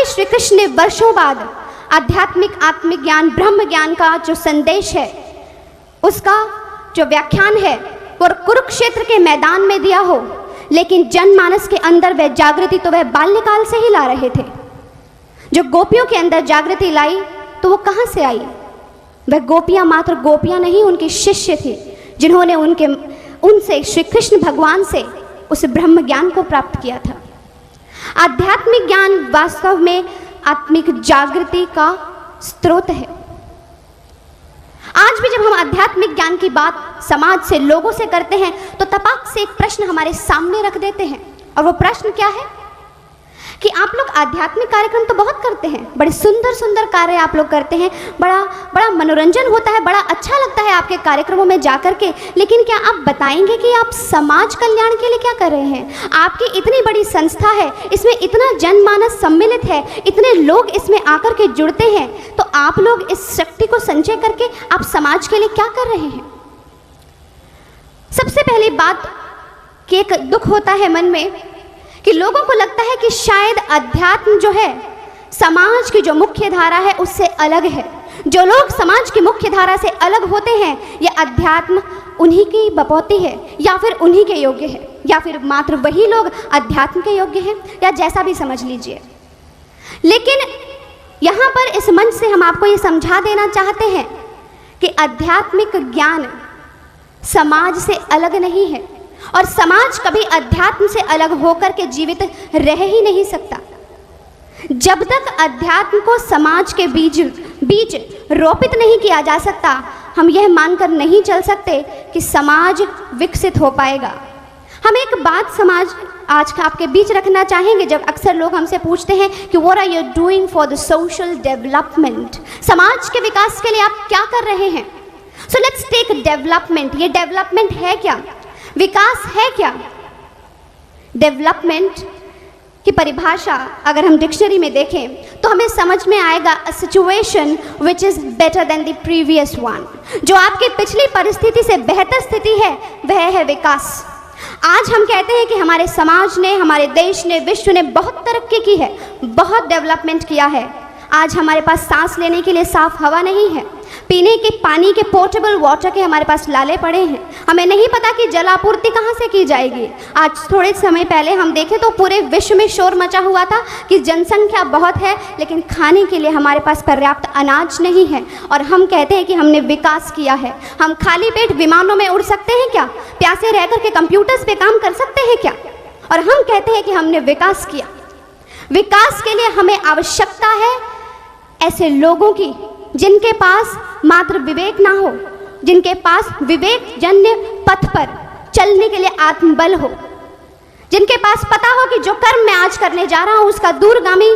ही श्री कृष्ण ने वर्षों बाद आध्यात्मिक आत्मिक ज्ञान ब्रह्म ज्ञान का जो संदेश है, उसका जो व्याख्यान है वो कुरुक्षेत्र के मैदान में दिया हो, लेकिन जनमानस के अंदर वह जागृति तो वह बाल्यकाल से ही ला रहे थे। जो गोपियों के अंदर जागृति लाई तो वो कहाँ से आई? वह गोपियाँ मात्र गोपियाँ नहीं, उनके शिष्य थे जिन्होंने उनसे श्री कृष्ण भगवान से उस ब्रह्म ज्ञान को प्राप्त किया था। आध्यात्मिक ज्ञान वास्तव में आत्मिक जागृति का स्रोत है। आज भी जब हम आध्यात्मिक ज्ञान की बात समाज से लोगों से करते हैं तो तपाक से एक प्रश्न हमारे सामने रख देते हैं, और वो प्रश्न क्या है कि आप लोग आध्यात्मिक कार्यक्रम तो बहुत करते हैं, बड़े सुंदर सुंदर कार्य आप लोग करते हैं, बड़ा मनोरंजन होता है, बड़ा अच्छा लगता है आपके कार्यक्रमों में जाकर के, लेकिन क्या आप बताएंगे कि आप समाज कल्याण के लिए क्या कर रहे हैं? आपकी इतनी बड़ी संस्था है, इसमें इतना जनमानस सम्मिलित है, इतने लोग इसमें आकर के जुड़ते हैं, तो आप लोग इस शक्ति को संचय करके आप समाज के लिए क्या कर रहे हैं? सबसे पहली बात कि एक दुख होता है मन में कि लोगों को लगता है कि शायद अध्यात्म जो है समाज की जो मुख्य धारा है उससे अलग है। जो लोग समाज की मुख्य धारा से अलग होते हैं, ये अध्यात्म उन्हीं की बपौती है, या फिर उन्हीं के योग्य है, या फिर मात्र वही लोग अध्यात्म के योग्य हैं, या जैसा भी समझ लीजिए। लेकिन यहाँ पर इस मंच से हम आपको ये समझा देना चाहते हैं कि आध्यात्मिक ज्ञान समाज से अलग नहीं है, और समाज कभी अध्यात्म से अलग होकर के जीवित रह ही नहीं सकता। जब तक अध्यात्म को समाज के बीच रोपित नहीं किया जा सकता, हम यह मानकर नहीं चल सकते कि समाज विकसित हो पाएगा। हम एक बात समाज आज का आपके बीच रखना चाहेंगे। जब अक्सर लोग हमसे पूछते हैं कि what are you doing for the social development, समाज के विकास के लिए आप क्या कर रहे हैं? So let's take development. ये डेवलपमेंट है क्या? विकास है क्या? डेवलपमेंट की परिभाषा अगर हम डिक्शनरी में देखें तो हमें समझ में आएगा a situation which is better than the previous one. जो आपकी पिछली परिस्थिति से बेहतर स्थिति है वह है विकास। आज हम कहते हैं कि हमारे समाज ने, हमारे देश ने, विश्व ने बहुत तरक्की की है, बहुत डेवलपमेंट किया है। आज हमारे पास सांस लेने के लिए साफ हवा नहीं है, पीने के पानी के पोर्टेबल वाटर के हमारे पास लाले पड़े हैं, हमें नहीं पता कि जल आपूर्ति कहाँ से की जाएगी। आज थोड़े समय पहले हम देखें तो पूरे विश्व में शोर मचा हुआ था कि जनसंख्या बहुत है लेकिन खाने के लिए हमारे पास पर्याप्त अनाज नहीं है, और हम कहते हैं कि हमने विकास किया है। हम खाली पेट विमानों में उड़ सकते हैं क्या? प्यासे रह कर के कंप्यूटर्स पे काम कर सकते हैं क्या? और हम कहते हैं कि हमने विकास किया। विकास के लिए हमें आवश्यकता है ऐसे लोगों की जिनके पास मात्र विवेक ना हो, जिनके पास विवेक जन्य पथ पर चलने के लिए आत्मबल हो, जिनके पास पता हो कि जो कर्म मैं आज करने जा रहा हूँ उसका दूरगामी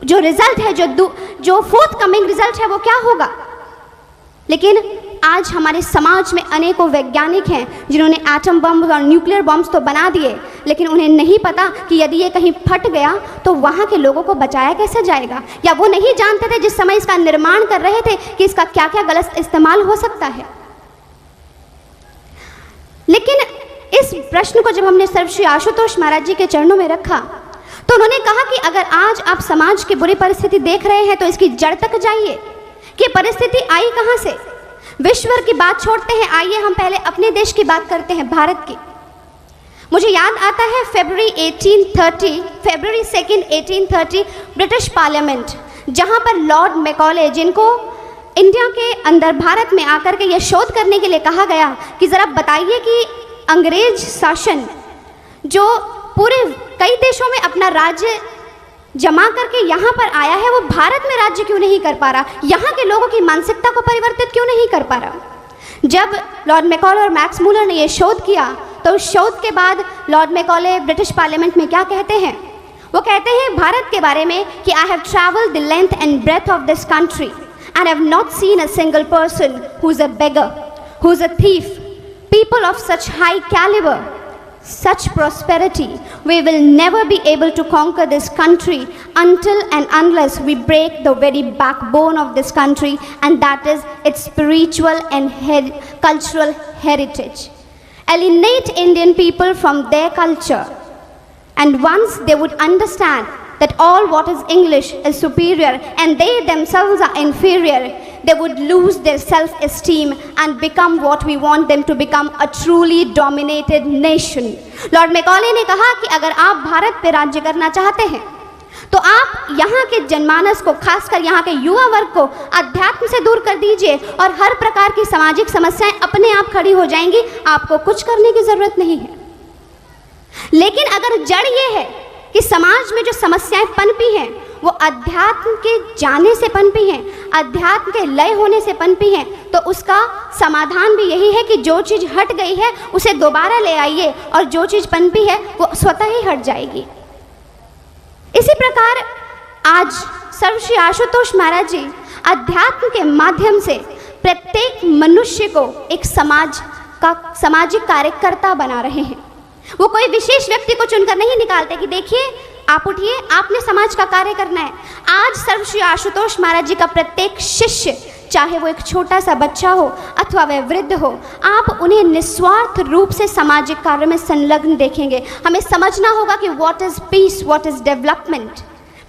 जो रिजल्ट है, जो फोर्थ कमिंग रिजल्ट है वो क्या होगा। लेकिन आज हमारे समाज में अनेकों वैज्ञानिक हैं जिन्होंने एटम बम और न्यूक्लियर बम्स तो बना दिए, लेकिन उन्हें नहीं पता कि यदि ये कहीं फट गया तो वहाँ के लोगों को बचाया कैसे जाएगा, या वो नहीं जानते थे जिस समय इसका निर्माण कर रहे थे कि इसका क्या क्या गलत इस्तेमाल हो सकता है। लेकिन इस प्रश्न को जब हमने सर्वश्री आशुतोष महाराज जी के चरणों में रखा तो उन्होंने कहा कि अगर आज आप समाज की बुरी परिस्थिति देख रहे हैं तो इसकी जड़ तक जाइए कि परिस्थिति आई कहाँ से। विश्व की बात छोड़ते हैं, आइए हम पहले अपने देश की बात करते हैं, भारत की। मुझे याद आता है फरवरी 2 1830 ब्रिटिश पार्लियामेंट, जहां पर लॉर्ड मैकॉले, जिनको इंडिया के अंदर भारत में आकर के यह शोध करने के लिए कहा गया कि ज़रा बताइए कि अंग्रेज शासन जो पूरे कई देशों में अपना राज्य जमा करके यहाँ पर आया है वो भारत में राज्य क्यों नहीं कर पा रहा, यहाँ के लोगों की मानसिकता को परिवर्तित क्यों नहीं कर पा रहा। जब लॉर्ड मैकॉले और मैक्स मूलर ने ये शोध किया तो उस शोध के बाद लॉर्ड मैकॉले ब्रिटिश पार्लियामेंट में क्या कहते हैं? वो कहते हैं भारत के बारे में कि I have travelled the length and breadth of this country and have not seen a single person who is a beggar, who is a thief, people of such high calibre, such prosperity. We will never be able to conquer this country until and unless we break the very backbone of this country, and that is its spiritual and cultural heritage. Alienate Indian people from their culture, and once they would understand that all what is English is superior and they themselves are inferior, they would lose their self-esteem and become what we want them to become, a truly dominated nation. Lord Macaulay ने कहा कि अगर आप भारत पे राज्य करना चाहते हैं तो आप यहाँ के जनमानस को, खासकर यहाँ के युवा वर्ग को अध्यात्म से दूर कर दीजिए और हर प्रकार की सामाजिक समस्याएं अपने आप खड़ी हो जाएंगी, आपको कुछ करने की जरूरत नहीं है। लेकिन अगर जड़ ये है कि समाज में जो समस्याएं पनपी हैं वो अध्यात्म के जाने से पनपी हैं, अध्यात्म के लय होने से पनपी हैं, तो उसका समाधान भी यही है कि जो चीज़ हट गई है उसे दोबारा ले आइए और जो चीज़ पनपी है वो स्वतः ही हट जाएगी। इसी प्रकार आज सर्वश्री आशुतोष महाराज जी अध्यात्म के माध्यम से प्रत्येक मनुष्य को एक सामाजिक कार्यकर्ता बना रहे हैं। वो कोई विशेष व्यक्ति को चुनकर नहीं निकालते कि देखिए आप उठिए, आपने समाज का कार्य करना है। आज सर्वश्री आशुतोष महाराज जी का प्रत्येक शिष्य, चाहे वो एक छोटा सा बच्चा हो अथवा वह वृद्ध हो, आप उन्हें निस्वार्थ रूप से सामाजिक कार्य में संलग्न देखेंगे। हमें समझना होगा कि what is peace, what is development.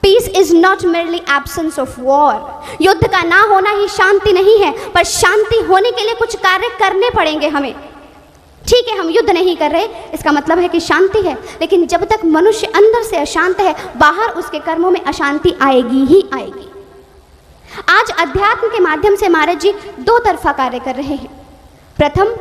Peace is not merely absence of war. युद्ध का ना होना ही शांति नहीं है, पर शांति होने के लिए कुछ कार्य करने पड़ेंगे हमें। ठीक है, हम युद्ध नहीं कर रहे, इसका मतलब है कि शांति है, लेकिन जब तक मनुष्य अंदर से अशांत है, बाहर उसके कर्मों में अशांति आएगी ही आएगी। आज अध्यात्म के माध्यम से महाराज जी दो तरफा कार्य कर रहे हैं। प्रथम,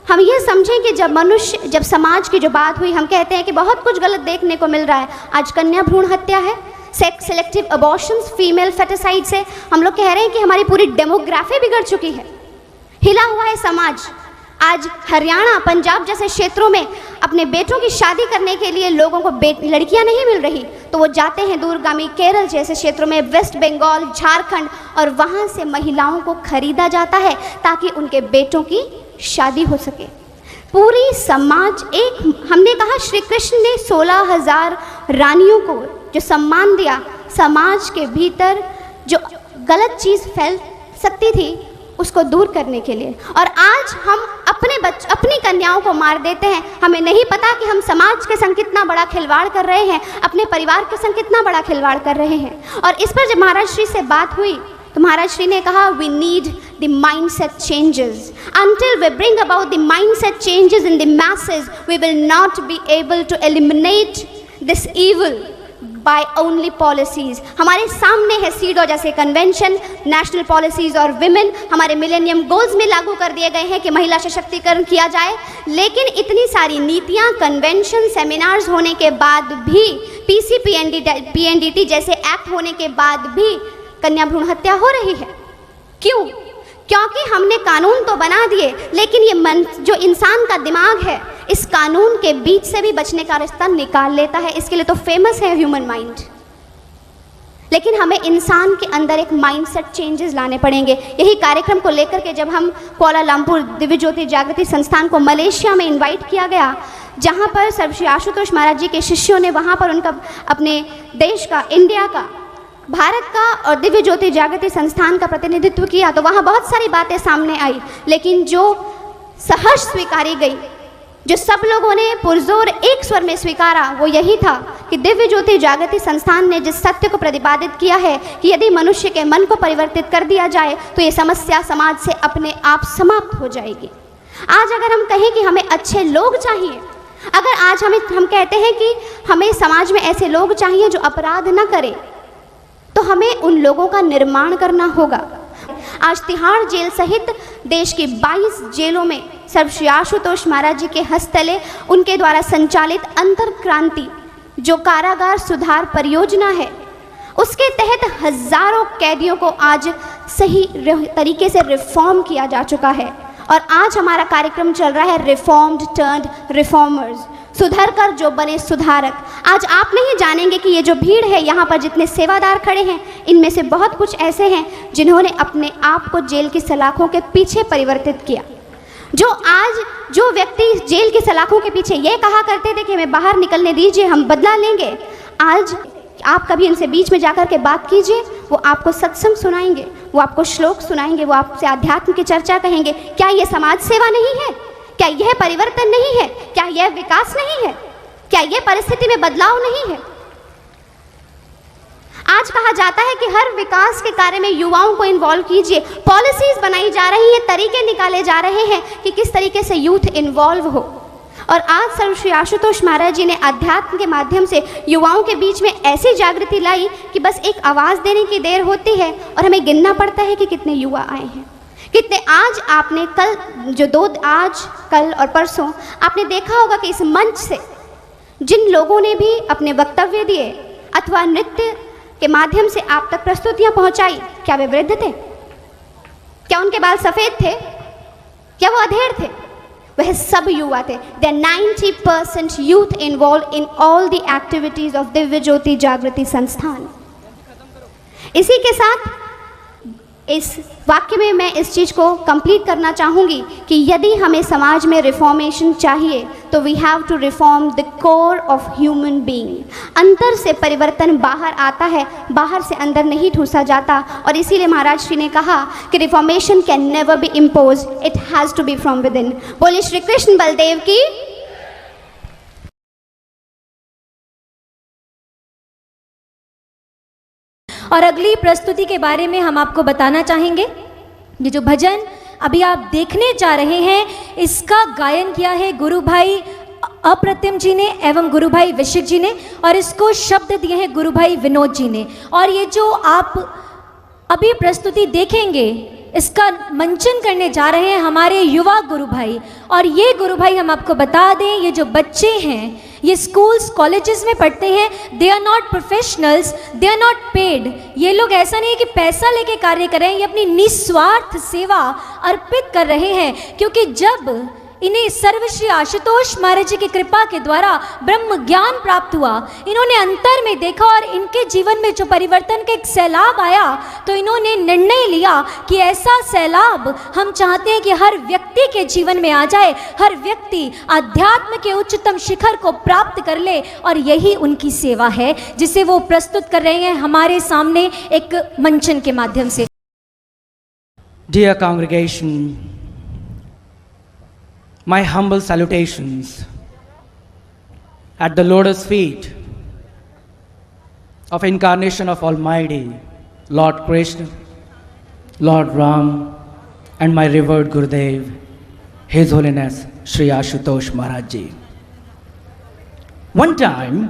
हम ये समझें कि जब समाज की जो बात हुई, हम कहते हैं कि बहुत कुछ गलत देखने को मिल रहा है। आज कन्या भ्रूण हत्या है, sex selective abortions, female foeticide से हम लोग कह रहे हैं कि हमारी पूरी डेमोग्राफी बिगड़ चुकी है, हिला हुआ है समाज। आज हरियाणा, पंजाब जैसे क्षेत्रों में अपने बेटों की शादी करने के लिए लोगों को लड़कियां नहीं मिल रही, तो वो जाते हैं दूरगामी केरल जैसे क्षेत्रों में, वेस्ट बंगाल, झारखंड, और वहाँ से महिलाओं को खरीदा जाता है ताकि उनके बेटों की शादी हो सके। पूरी समाज एक, हमने कहा श्री कृष्ण ने 16,000 रानियों को जो सम्मान दिया, समाज के भीतर जो गलत चीज़ फैल सकती थी उसको दूर करने के लिए। और आज हम अपनी कन्याओं को मार देते हैं। हमें नहीं पता कि हम समाज के संग कितना बड़ा खिलवाड़ कर रहे हैं, अपने परिवार के संग कितना बड़ा खिलवाड़ कर रहे हैं। और इस पर जब महाराज श्री से बात हुई तो महाराज श्री ने कहा, we need the mindset changes. Until we bring about the mindset changes in the message, we will not be able to eliminate this evil by only policies. हमारे सामने है सीडो जैसे कन्वेंशन, नेशनल पॉलिसीज़ और women हमारे millennium goals में लागू कर दिए गए हैं कि महिला सशक्तिकरण किया जाए, लेकिन इतनी सारी नीतियां, कन्वेंशन, सेमिनार्स होने के बाद भी, पीएनडीटी जैसे एक्ट होने के बाद भी कन्या भ्रूण हत्या हो रही है। क्यों? क्योंकि हमने कानून तो बना दिए, लेकिन ये मन, जो इंसान का दिमाग है, इस कानून के बीच से भी बचने का रास्ता निकाल लेता है। इसके लिए तो फेमस है ह्यूमन माइंड। लेकिन हमें इंसान के अंदर एक माइंडसेट चेंजेस लाने पड़ेंगे। यही कार्यक्रम को लेकर के जब हम कुआलालंपुर दिव्य ज्योति जागृति संस्थान को मलेशिया में इनवाइट किया गया, जहाँ पर सर्वश्री आशुतोष महाराज जी के शिष्यों ने वहाँ पर उनका अपने देश का, इंडिया का, भारत का और दिव्य ज्योति जागृति संस्थान का प्रतिनिधित्व किया, तो वहाँ बहुत सारी बातें सामने आई, लेकिन जो सहर्ष स्वीकारी गई, जो सब लोगों ने पुरजोर एक स्वर में स्वीकारा, वो यही था कि दिव्य ज्योति जागृति संस्थान ने जिस सत्य को प्रतिपादित किया है कि यदि मनुष्य के मन को परिवर्तित कर दिया जाए तो ये समस्या समाज से अपने आप समाप्त हो जाएगी। आज अगर हम कहें कि हमें अच्छे लोग चाहिए, अगर आज हम कहते हैं कि हमें समाज में ऐसे लोग चाहिए जो अपराध न करें, तो हमें उन लोगों का निर्माण करना होगा। आज तिहाड़ जेल सहित देश की 22 जेलों में सर्वश्री आशुतोष महाराज जी के हस्तले उनके द्वारा संचालित अंतर्क्रांति जो कारागार सुधार परियोजना है, उसके तहत हजारों कैदियों को आज सही तरीके से रिफॉर्म किया जा चुका है। और आज हमारा कार्यक्रम चल रहा है रिफॉर्म्ड टर्न्ड रिफॉर्मर्स, सुधर कर जो बने सुधारक। आज आप नहीं जानेंगे कि ये जो भीड़ है, यहाँ पर जितने सेवादार खड़े हैं, इनमें से बहुत कुछ ऐसे हैं जिन्होंने अपने आप को जेल की सलाखों के पीछे परिवर्तित किया। जो व्यक्ति जेल की सलाखों के पीछे ये कहा करते थे कि हमें बाहर निकलने दीजिए, हम बदला लेंगे, आज आप कभी इनसे बीच में जाकर के बात कीजिए, वो आपको सत्संग सुनाएंगे, वो आपको श्लोक सुनाएंगे, वो आपसे आध्यात्म की चर्चा कहेंगे। क्या ये समाज सेवा नहीं है? क्या यह परिवर्तन नहीं है? क्या यह विकास नहीं है? क्या यह परिस्थिति में बदलाव नहीं है? आज कहा जाता है कि हर विकास के कार्य में युवाओं को इन्वॉल्व कीजिए, पॉलिसीज बनाई जा रही हैं, तरीके निकाले जा रहे हैं कि किस तरीके से यूथ इन्वॉल्व हो। और आज सर्व श्री आशुतोष महाराज जी ने अध्यात्म के माध्यम से युवाओं के बीच में ऐसी जागृति लाई कि बस एक आवाज़ देने की देर होती है और हमें गिनना पड़ता है कि कितने युवा आए हैं, कितने। आज आपने कल और परसों आपने देखा होगा कि इस मंच से जिन लोगों ने भी अपने वक्तव्य दिए अथवा नृत्य के माध्यम से आप तक प्रस्तुतियां पहुंचाई, क्या वे वृद्ध थे? क्या उनके बाल सफ़ेद थे? क्या वो अधेड़ थे? वह सब युवा थे। There are 90% youth involved in all the activities of Divya ज्योति जागृति संस्थान। इसी के साथ इस वाक्य में मैं इस चीज़ को कंप्लीट करना चाहूँगी कि यदि हमें समाज में रिफॉर्मेशन चाहिए तो we have to reform the core of human being. अंदर से परिवर्तन बाहर आता है, बाहर से अंदर नहीं ठूसा जाता। और इसीलिए महाराज श्री ने कहा कि reformation can never be impose, it has to be from within. बोलिए श्री कृष्ण बलदेव की। और अगली प्रस्तुति के बारे में हम आपको बताना चाहेंगे। ये जो भजन अभी आप देखने जा रहे हैं, इसका गायन किया है गुरु भाई अप्रतिम जी ने एवं गुरु भाई विशिक जी ने, और इसको शब्द दिए हैं गुरु भाई विनोद जी ने। और ये जो आप अभी प्रस्तुति देखेंगे, इसका मंचन करने जा रहे हैं हमारे युवा गुरु भाई। और ये गुरु भाई हम आपको बता दें, ये जो बच्चे हैं ये स्कूल्स कॉलेजेस में पढ़ते हैं। They are not professionals, they are not paid. ये लोग ऐसा नहीं है कि पैसा लेके कार्य कर रहे हैं, ये अपनी निस्वार्थ सेवा अर्पित कर रहे हैं। क्योंकि जब इन्हें सर्व श्री आशुतोष महाराज जी की कृपा के द्वारा ब्रह्म ज्ञान प्राप्त हुआ, इन्होंने अंतर में देखा और इनके जीवन में जो परिवर्तन का एक सैलाब आया, तो इन्होंने निर्णय लिया कि ऐसा सैलाब हम चाहते हैं कि हर व्यक्ति के जीवन में आ जाए, हर व्यक्ति आध्यात्म के उच्चतम शिखर को प्राप्त कर ले। और यही उनकी सेवा है जिसे वो प्रस्तुत कर रहे हैं हमारे सामने एक मंचन के माध्यम से। Dear congregation, my humble salutations at the lotus feet of incarnation of Almighty Lord Krishna, Lord Ram, and my revered Gurudev, His Holiness Sri Ashutosh Maharaj Ji. One time,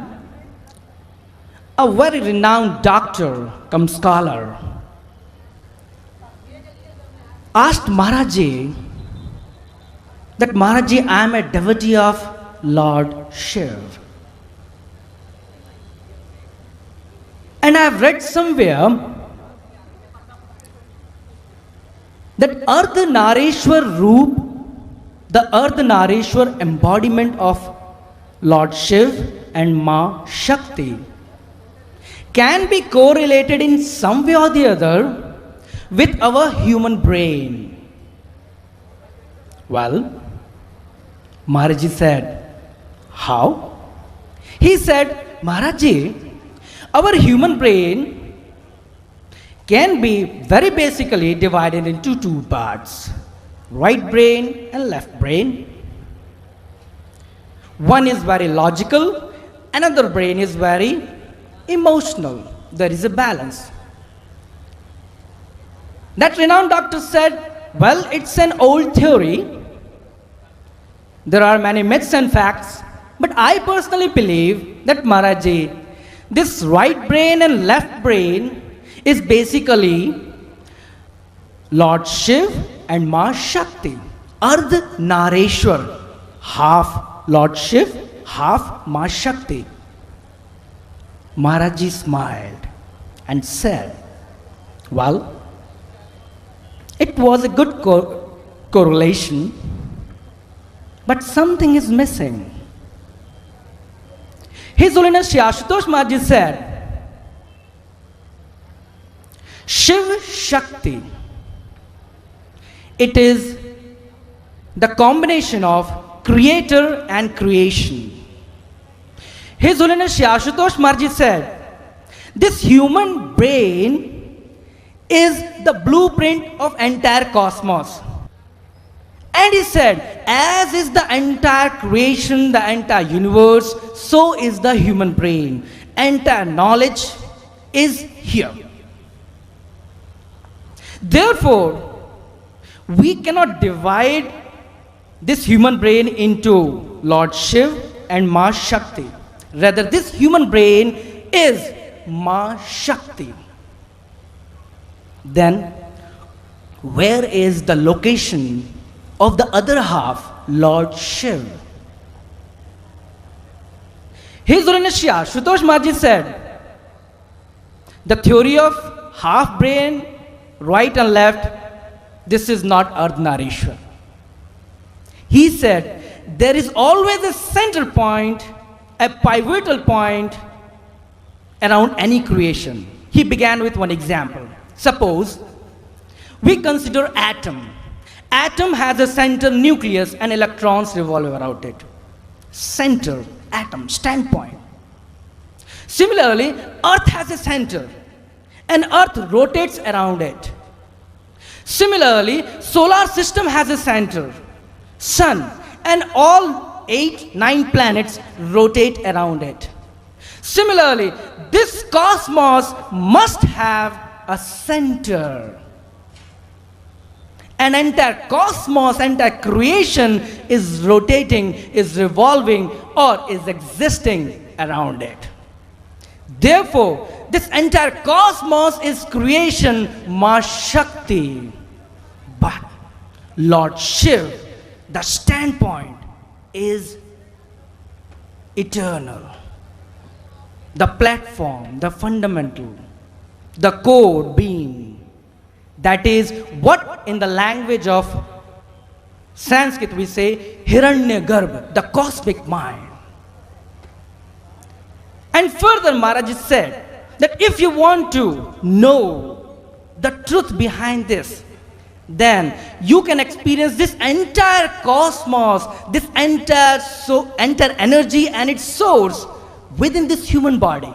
a very renowned doctor cum scholar asked Maharaj Ji that, Maharaj Ji, I am a devotee of Lord Shiv. And I have read somewhere that Ardhanareshwar Roop, the Ardhanareshwar embodiment of Lord Shiv and Ma Shakti, can be correlated in some way or the other with our human brain. Well, Maharaj Ji said, how? He said, Maharaj Ji, our human brain can be very basically divided into two parts, right brain and left brain. One is very logical, another brain is very emotional. There is a balance. That renowned doctor said, well, it's an old theory. There are many myths and facts, but I personally believe that, Maharaj Ji, this right brain and left brain is basically Lord Shiv and Ma Shakti. Ardhanareshwar, half Lord Shiv, half Ma Shakti. Maharaj Ji smiled and said, well, it was a good correlation, but something is missing. His Holiness Shri Ashutosh Maharaj Ji said, Shiv Shakti, it is the combination of creator and creation. His Holiness Shri Ashutosh Maharaj Ji said, this human brain is the blueprint of entire cosmos. And he said, as is the entire creation, the entire universe, so is the human brain. Entire knowledge, is here. Therefore, we cannot divide this human brain into Lord Shiv and Ma Shakti. Rather, this human brain is Ma Shakti. Then, where is the location of the other half, Lord Shiv? His Holiness Shri Ashutosh Maharaj said, the theory of half brain, right and left, this is not Ardhanarishwar. He said, there is always a center point, a pivotal point around any creation. He began with one example. Suppose we consider atom. Atom has a central nucleus and electrons revolve around it. Center, atom, standpoint. Similarly, Earth has a center and Earth rotates around it. Similarly, solar system has a center, sun, and all 8, 9 planets rotate around it. Similarly, this cosmos must have a center. An entire cosmos, entire creation is rotating, is revolving, or is existing around it. Therefore, this entire cosmos is creation, Ma Shakti. But Lord Shiv, the standpoint is eternal. The platform, the fundamental, the core being. That is what in the language of Sanskrit we say Hiranyagarbha, the cosmic mind. And further Maharaj said that if you want to know the truth behind this, then you can experience this entire cosmos, this entire energy and its source within this human body.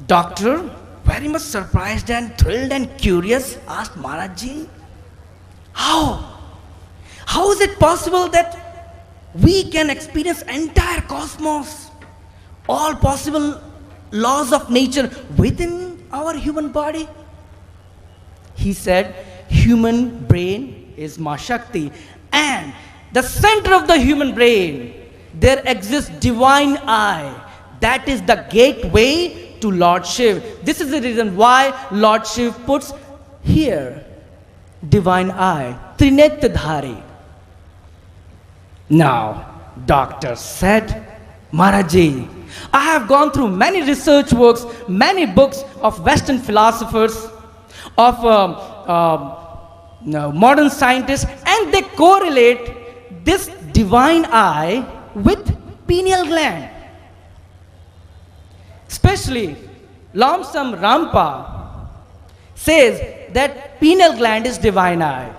Doctor, very much surprised and thrilled and curious, asked Maharajji, how? How is it possible that we can experience entire cosmos, all possible laws of nature within our human body? He said, human brain is Ma Shakti, and the center of the human brain, there exists divine eye. That is the gateway to Lord Shiv. This is the reason why Lord Shiv puts here divine eye, Trinetradhari. Now, doctor said, Maharajji, I have gone through many research works, many books of Western philosophers, of modern scientists, and they correlate this divine eye with pineal gland. Especially Lomsam Rampa says that pineal gland is divine eye.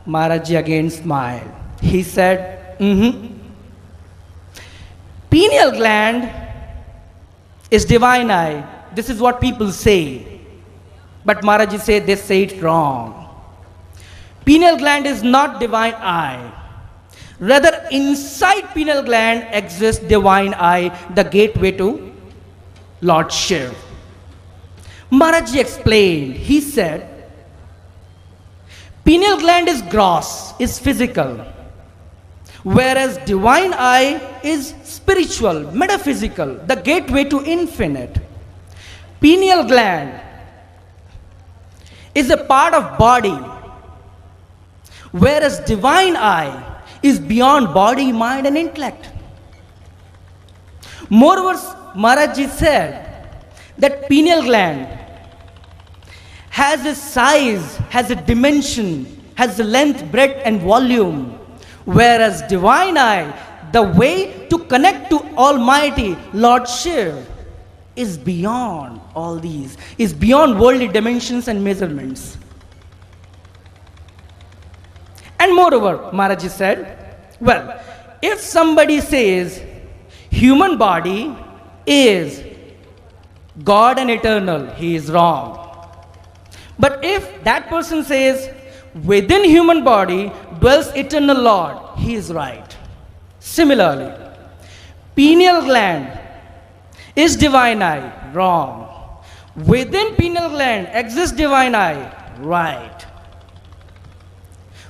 Maharajji again smiled. He said, Pineal gland is divine eye. This is what people say. But Maharajji said they say it wrong. Pineal gland is not divine eye. Rather, inside pineal gland exists divine eye, the gateway to Lord Shiv. Maharajji explained, he said, pineal gland is gross, is physical, whereas divine eye is spiritual, metaphysical, the gateway to infinite. Pineal gland is a part of body, whereas divine eye is beyond body, mind and intellect. Moreover, Maharajji said that pineal gland has a size, has a dimension, has a length, breadth and volume, whereas divine eye, the way to connect to Almighty Lord Shiv, is beyond all these, is beyond worldly dimensions and measurements. And moreover, Maharajji said, well, if somebody says human body is God and eternal, he is wrong. But if that person says within human body dwells eternal Lord, he is right. Similarly, pineal gland is divine eye, wrong. Within pineal gland exists divine eye. Right.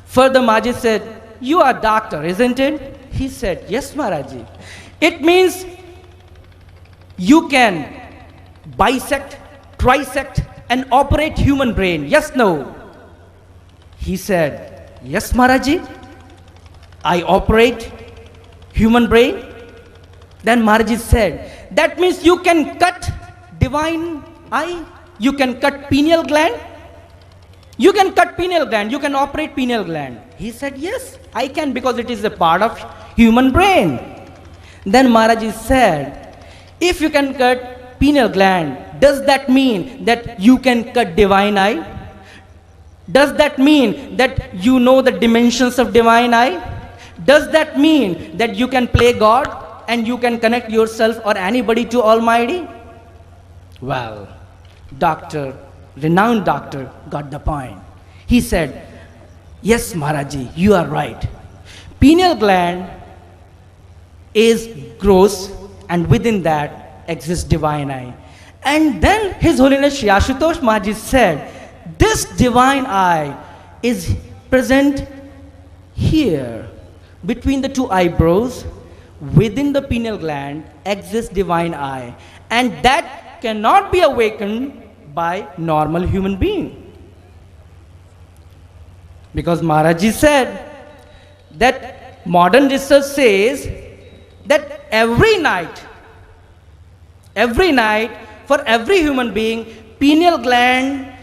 Further, Maji said, you are doctor, isn't it? He said, yes, Maharaji. It means you can bisect, trisect, and operate human brain. Yes, no? He said, yes, Maharaji. I operate human brain. Then Maharaji said, that means you can cut divine eye, you can cut pineal gland, you can cut pineal gland, you can operate pineal gland. He said, yes, I can, because it is a part of human brain. Then Maharaji said, if you can cut pineal gland, does that mean that you can cut divine eye? Does that mean that you know the dimensions of divine eye? Does that mean that you can play God and you can connect yourself or anybody to Almighty? Well, renowned doctor got the point. He said, yes, Maharaji, you are right. Pineal gland is gross, and within that exists divine eye. And then His Holiness Shri Ashutosh Maharaj said, this divine eye is present here between the two eyebrows. Within the pineal gland exists divine eye, and that cannot be awakened by normal human being. Because Maharaji said that modern research says that every night, for every human being, pineal gland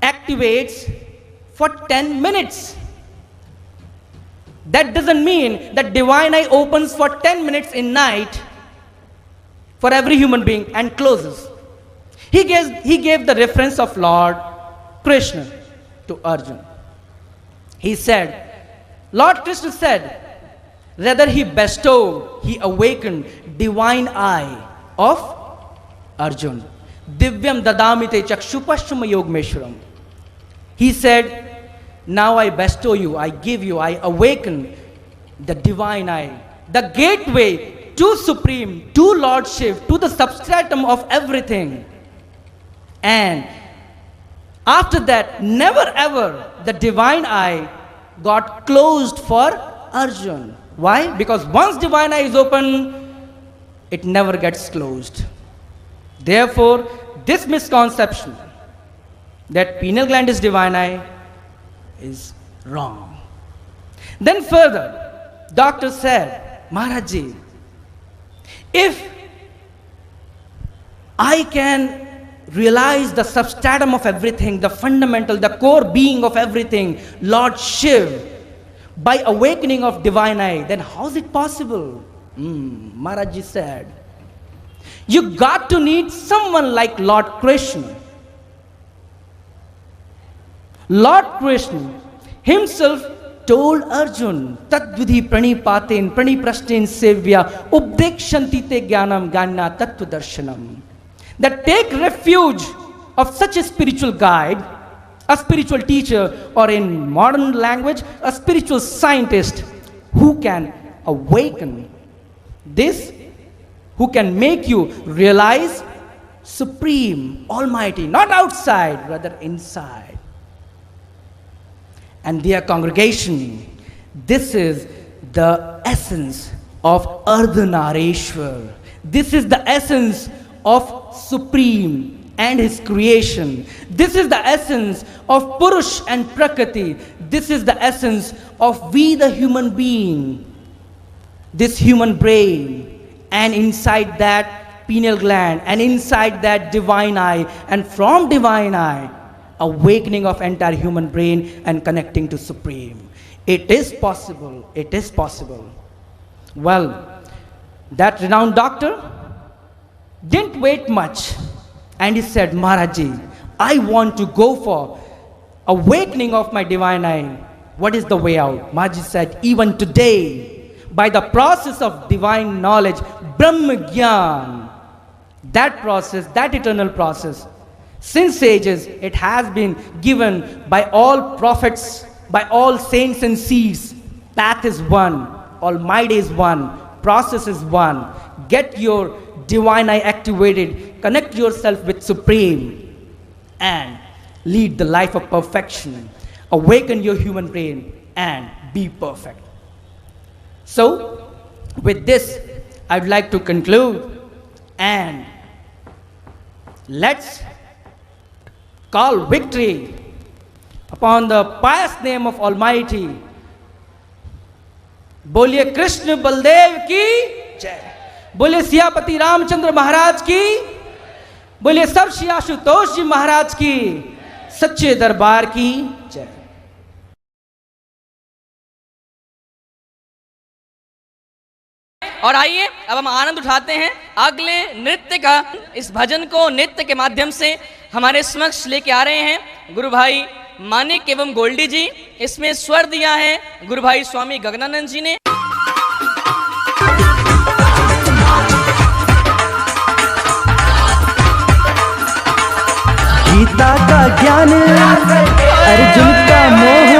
activates for 10 minutes. That doesn't mean that divine eye opens for 10 minutes in night for every human being and closes. He gave the reference of Lord Krishna to Arjuna. He said, Lord Krishna said, rather he awakened divine eye of Arjuna. Divyam dadamite chakshupashchama yogmeshwaram. He said, now I bestow you, I give you, I awaken the divine eye, the gateway to Supreme, to Lordship, to the substratum of everything. And after that, never ever the divine eye got closed for Arjuna. Why? Because once divine eye is open, it never gets closed. Therefore, this misconception that pineal gland is divine eye is wrong. Then further, doctor said, Maharaji, if I can realize the substratum of everything, the fundamental, the core being of everything, Lord Shiv, by awakening of divine eye, then how is it possible? Maharaji said, you got to need someone like Lord Krishna. Lord Krishna himself told Arjuna, Tadvidhi pranipaten praniprashten sevya ubdekshanti te jnanam ganya tattva darshanam. That take refuge of such a spiritual guide, a spiritual teacher, or in modern language, a spiritual scientist who can awaken this, who can make you realize Supreme, Almighty, not outside, rather inside. And dear congregation, this is the essence of Ardhanarishwar. This is the essence of Supreme and His creation. This is the essence of Purush and Prakriti. This is the essence of we the human being, this human brain, and inside that pineal gland, and inside that divine eye, and from divine eye, awakening of entire human brain and connecting to Supreme. It is possible. It is possible. Well, that renowned doctor didn't wait much, and he said, Maharaji, I want to go for awakening of my divine eye. What is the way out? Maharaji said, even today, by the process of divine knowledge, Brahma Gyan, that process, that eternal process, since ages, it has been given by all prophets, by all saints and seers. Path is one, Almighty is one, process is one. Get your divine eye activated. Connect yourself with Supreme and lead the life of perfection. Awaken your human brain and be perfect. So, with this, I'd like to conclude and let's call victory upon the pious name of Almighty. बोलिए कृष्ण बलदेव की जय, बोलिए सियापति रामचंद्र महाराज की, बोलिए सब श्री आशुतोष जी महाराज की सच्चे दरबार की जय। और आइए अब हम आनंद उठाते हैं अगले नृत्य का। इस भजन को नृत्य के माध्यम से हमारे समक्ष लेके आ रहे हैं गुरु भाई मानिक एवं गोल्डी जी। इसमें स्वर दिया है गुरु भाई स्वामी गगनानंद जी ने। गीता का ज्ञान अर्जुन का मोह,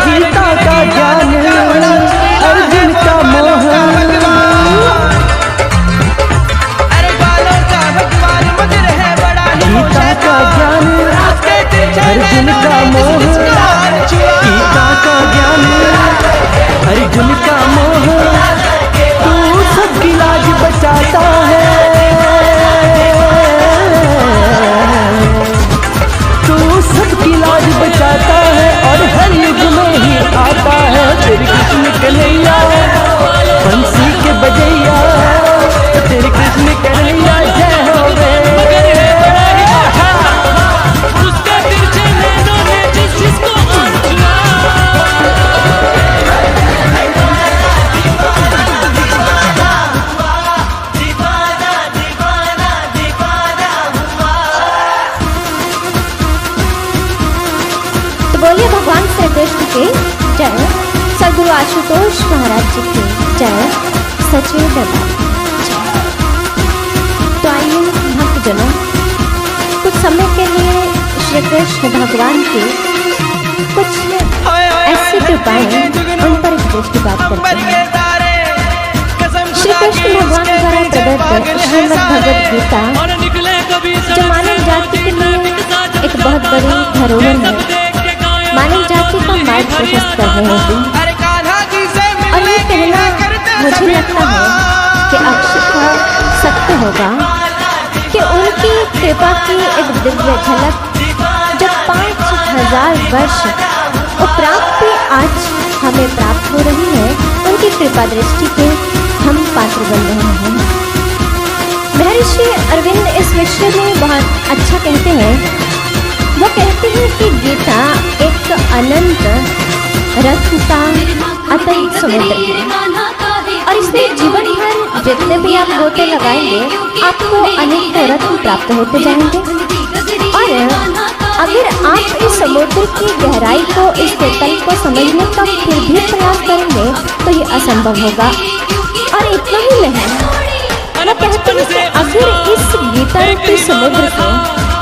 गीता का ज्ञान अर्जुन का मोह, गीता का ज्ञान अर्जुन का मोह, गीता का ज्ञान अर्जुन का मोह, तू सबकी लाज बचाता है, तू सबकी लाज बचाता है और हर युग में ही आता है। तेरे कृष्ण कन्हैया बंसी के बजैया, तेरे कृष्ण कन्हैया जय हो रे। तो बोलिए भगवान श्री कृष्ण की जय, सदगुरु आशुतोष महाराज जी की जय, सच्चे दरबार जय। तो आइए भक्तजनों, कुछ समय के लिए श्री कृष्ण भगवान की कुछ ऐसी कृपाएं उन पर एक दृष्टिपात करते हैं। श्री कृष्ण भगवान द्वारा प्रदत्त श्रीमद् भगवद गीता जो मानव जाति के लिए एक बहुत बड़ी धरोहर है, मानव जाति का मार्ग प्रशस्त कर रहे हैं। और ये कहना मुझे लगता है कि अक्षरशः सत्य होगा कि उनकी कृपा की एक दिव्य झलक जो 5000 वर्ष उपरांत भी आज हमें प्राप्त हो रही है, उनकी कृपा दृष्टि के हम पात्र बन रहे हैं। महर्षि अरविंद इस विषय में बहुत अच्छा कहते हैं। वो कहते हैं कि गीता एक अनंत रत्न का अतुल समुद्र है और इसमें जीवन भर जितने भी आप गोते लगाएंगे आपको अनेक रत्न प्राप्त होते जाएंगे। और अगर आप इस समुद्र की गहराई को, इस तल को समझने का फिर भी प्रयास करेंगे तो ये असंभव होगा। और इतना ही नहीं, वो कहते हैं कि अगर इस गीता रूपी समुद्र से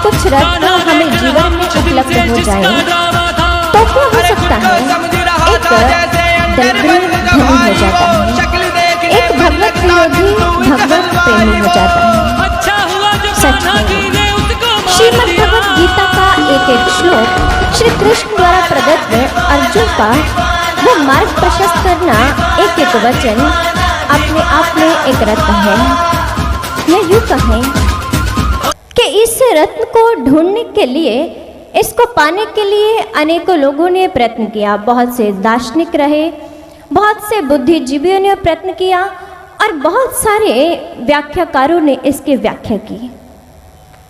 कुछ रत्न हमें जीवन में उपलब्ध हो जाए तो क्या हो सकता है, एक दरिद्र धनी हो जाता है, एक भगवत विरोधी भगवत प्रेमी हो जाता है। सच में श्रीमद् भगवद गीता का एक श्लोक श्री कृष्ण द्वारा प्रदत्त अर्जुन का वो मार्ग प्रशस्त करना एक वचन अपने आप में एक रत्न है। यह यूँ कहें कि इस रत्न को ढूंढने के लिए, इसको पाने के लिए अनेकों लोगों ने प्रयत्न किया। बहुत से दार्शनिक रहे, बहुत से बुद्धिजीवियों ने प्रयत्न किया और बहुत सारे व्याख्याकारों ने इसकी व्याख्या की।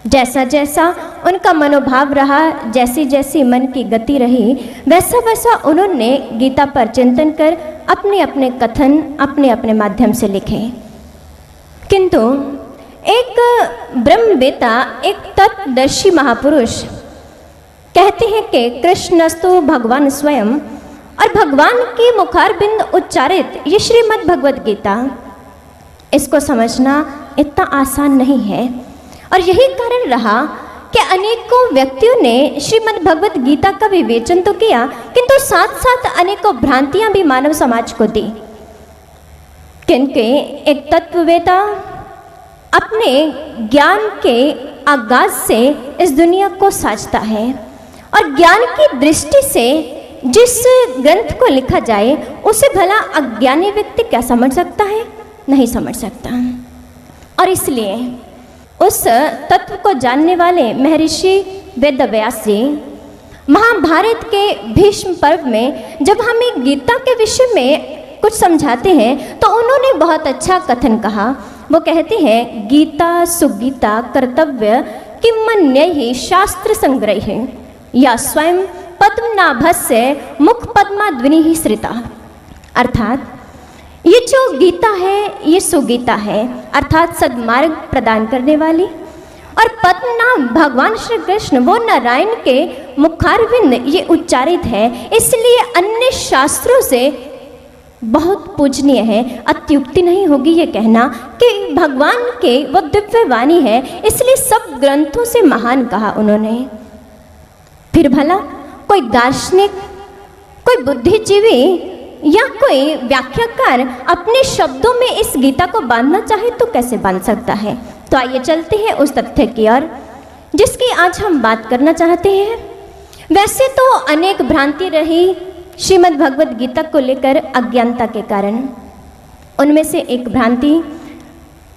जैसा जैसा उनका मनोभाव रहा, जैसी जैसी मन की गति रही, वैसा वैसा उन्होंने गीता पर चिंतन कर अपने अपने कथन अपने अपने माध्यम से लिखे। किंतु एक ब्रह्मवेता, एक तत्वदर्शी महापुरुष कहते हैं कि कृष्णस्तु भगवान स्वयं, और भगवान के मुखारबिंद उच्चारित ये श्रीमद् भगवद गीता, इसको समझना इतना आसान नहीं है। और यही कारण रहा कि अनेकों व्यक्तियों ने श्रीमद् भगवद गीता का विवेचन तो किया, किंतु साथ साथ अनेकों भ्रांतियां भी मानव समाज को दी। क्योंकि एक तत्ववेता अपने ज्ञान के आगाज से इस दुनिया को साजता है और ज्ञान की दृष्टि से जिस ग्रंथ को लिखा जाए उसे भला अज्ञानी व्यक्ति क्या समझ सकता है? नहीं समझ सकता। और इसलिए उस तत्व को जानने वाले महर्षि वेदव्यास जी महाभारत के भीष्म पर्व में जब हमें गीता के विषय में कुछ समझाते हैं तो उन्होंने बहुत अच्छा कथन कहा। वो कहते हैं, गीता सुगीता कर्तव्य किमन्यैः शास्त्र संग्रह या स्वयं पद्मनाभस्य मुख पद्माद्विनिः श्रिता। अर्थात ये जो गीता है ये सुगीता है, अर्थात सद्मार्ग प्रदान करने वाली, और पद्मनाभ भगवान श्री कृष्ण वो नारायण के मुखारविंद ये उच्चारित है, इसलिए अन्य शास्त्रों से बहुत पूजनीय है। अत्युक्ति नहीं होगी ये कहना कि भगवान के वो दिव्य वाणी है, इसलिए सब ग्रंथों से महान कहा उन्होंने। फिर भला कोई दार्शनिक, कोई बुद्धिजीवी या कोई व्याख्याकार अपने शब्दों में इस गीता को बांधना चाहे तो कैसे बांध सकता है? तो आइए चलते हैं उस तथ्य की ओर जिसकी आज हम बात करना चाहते हैं। वैसे तो अनेक भ्रांति रही श्रीमद् भगवद गीता को लेकर अज्ञानता के कारण। उनमें से एक भ्रांति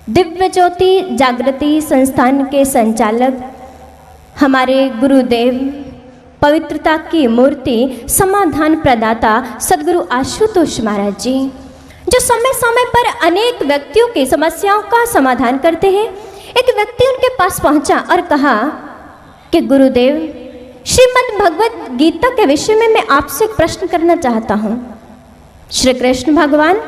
दिव्य ज्योति जागृति संस्थान के संचालक हमारे गुरुदेव, पवित्रता की मूर्ति, समाधान प्रदाता सदगुरु आशुतोष महाराज जी, जो समय समय पर अनेक व्यक्तियों की समस्याओं का समाधान करते हैं। एक व्यक्ति उनके पास पहुंचा और कहा कि गुरुदेव, श्रीमद् भगवद गीता के विषय में मैं आपसे एक प्रश्न करना चाहता हूँ। श्री कृष्ण भगवान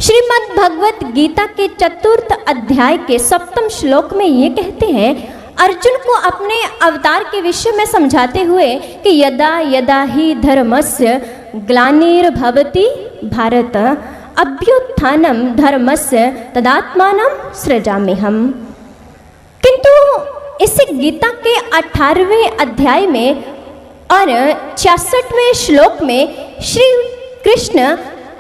श्रीमद् भगवद गीता के 4th अध्याय के 7वें श्लोक में ये कहते हैं, अर्जुन को अपने अवतार के विषय में समझाते हुए कि यदा यदा ही धर्मस्य ग्लानिर्भवति भारत अभ्युत्थानम धर्मस्य तदात्मानं सृजाम्यहम्। किंतु इस गीता के 18वें अध्याय में और 66वें श्लोक में श्री कृष्ण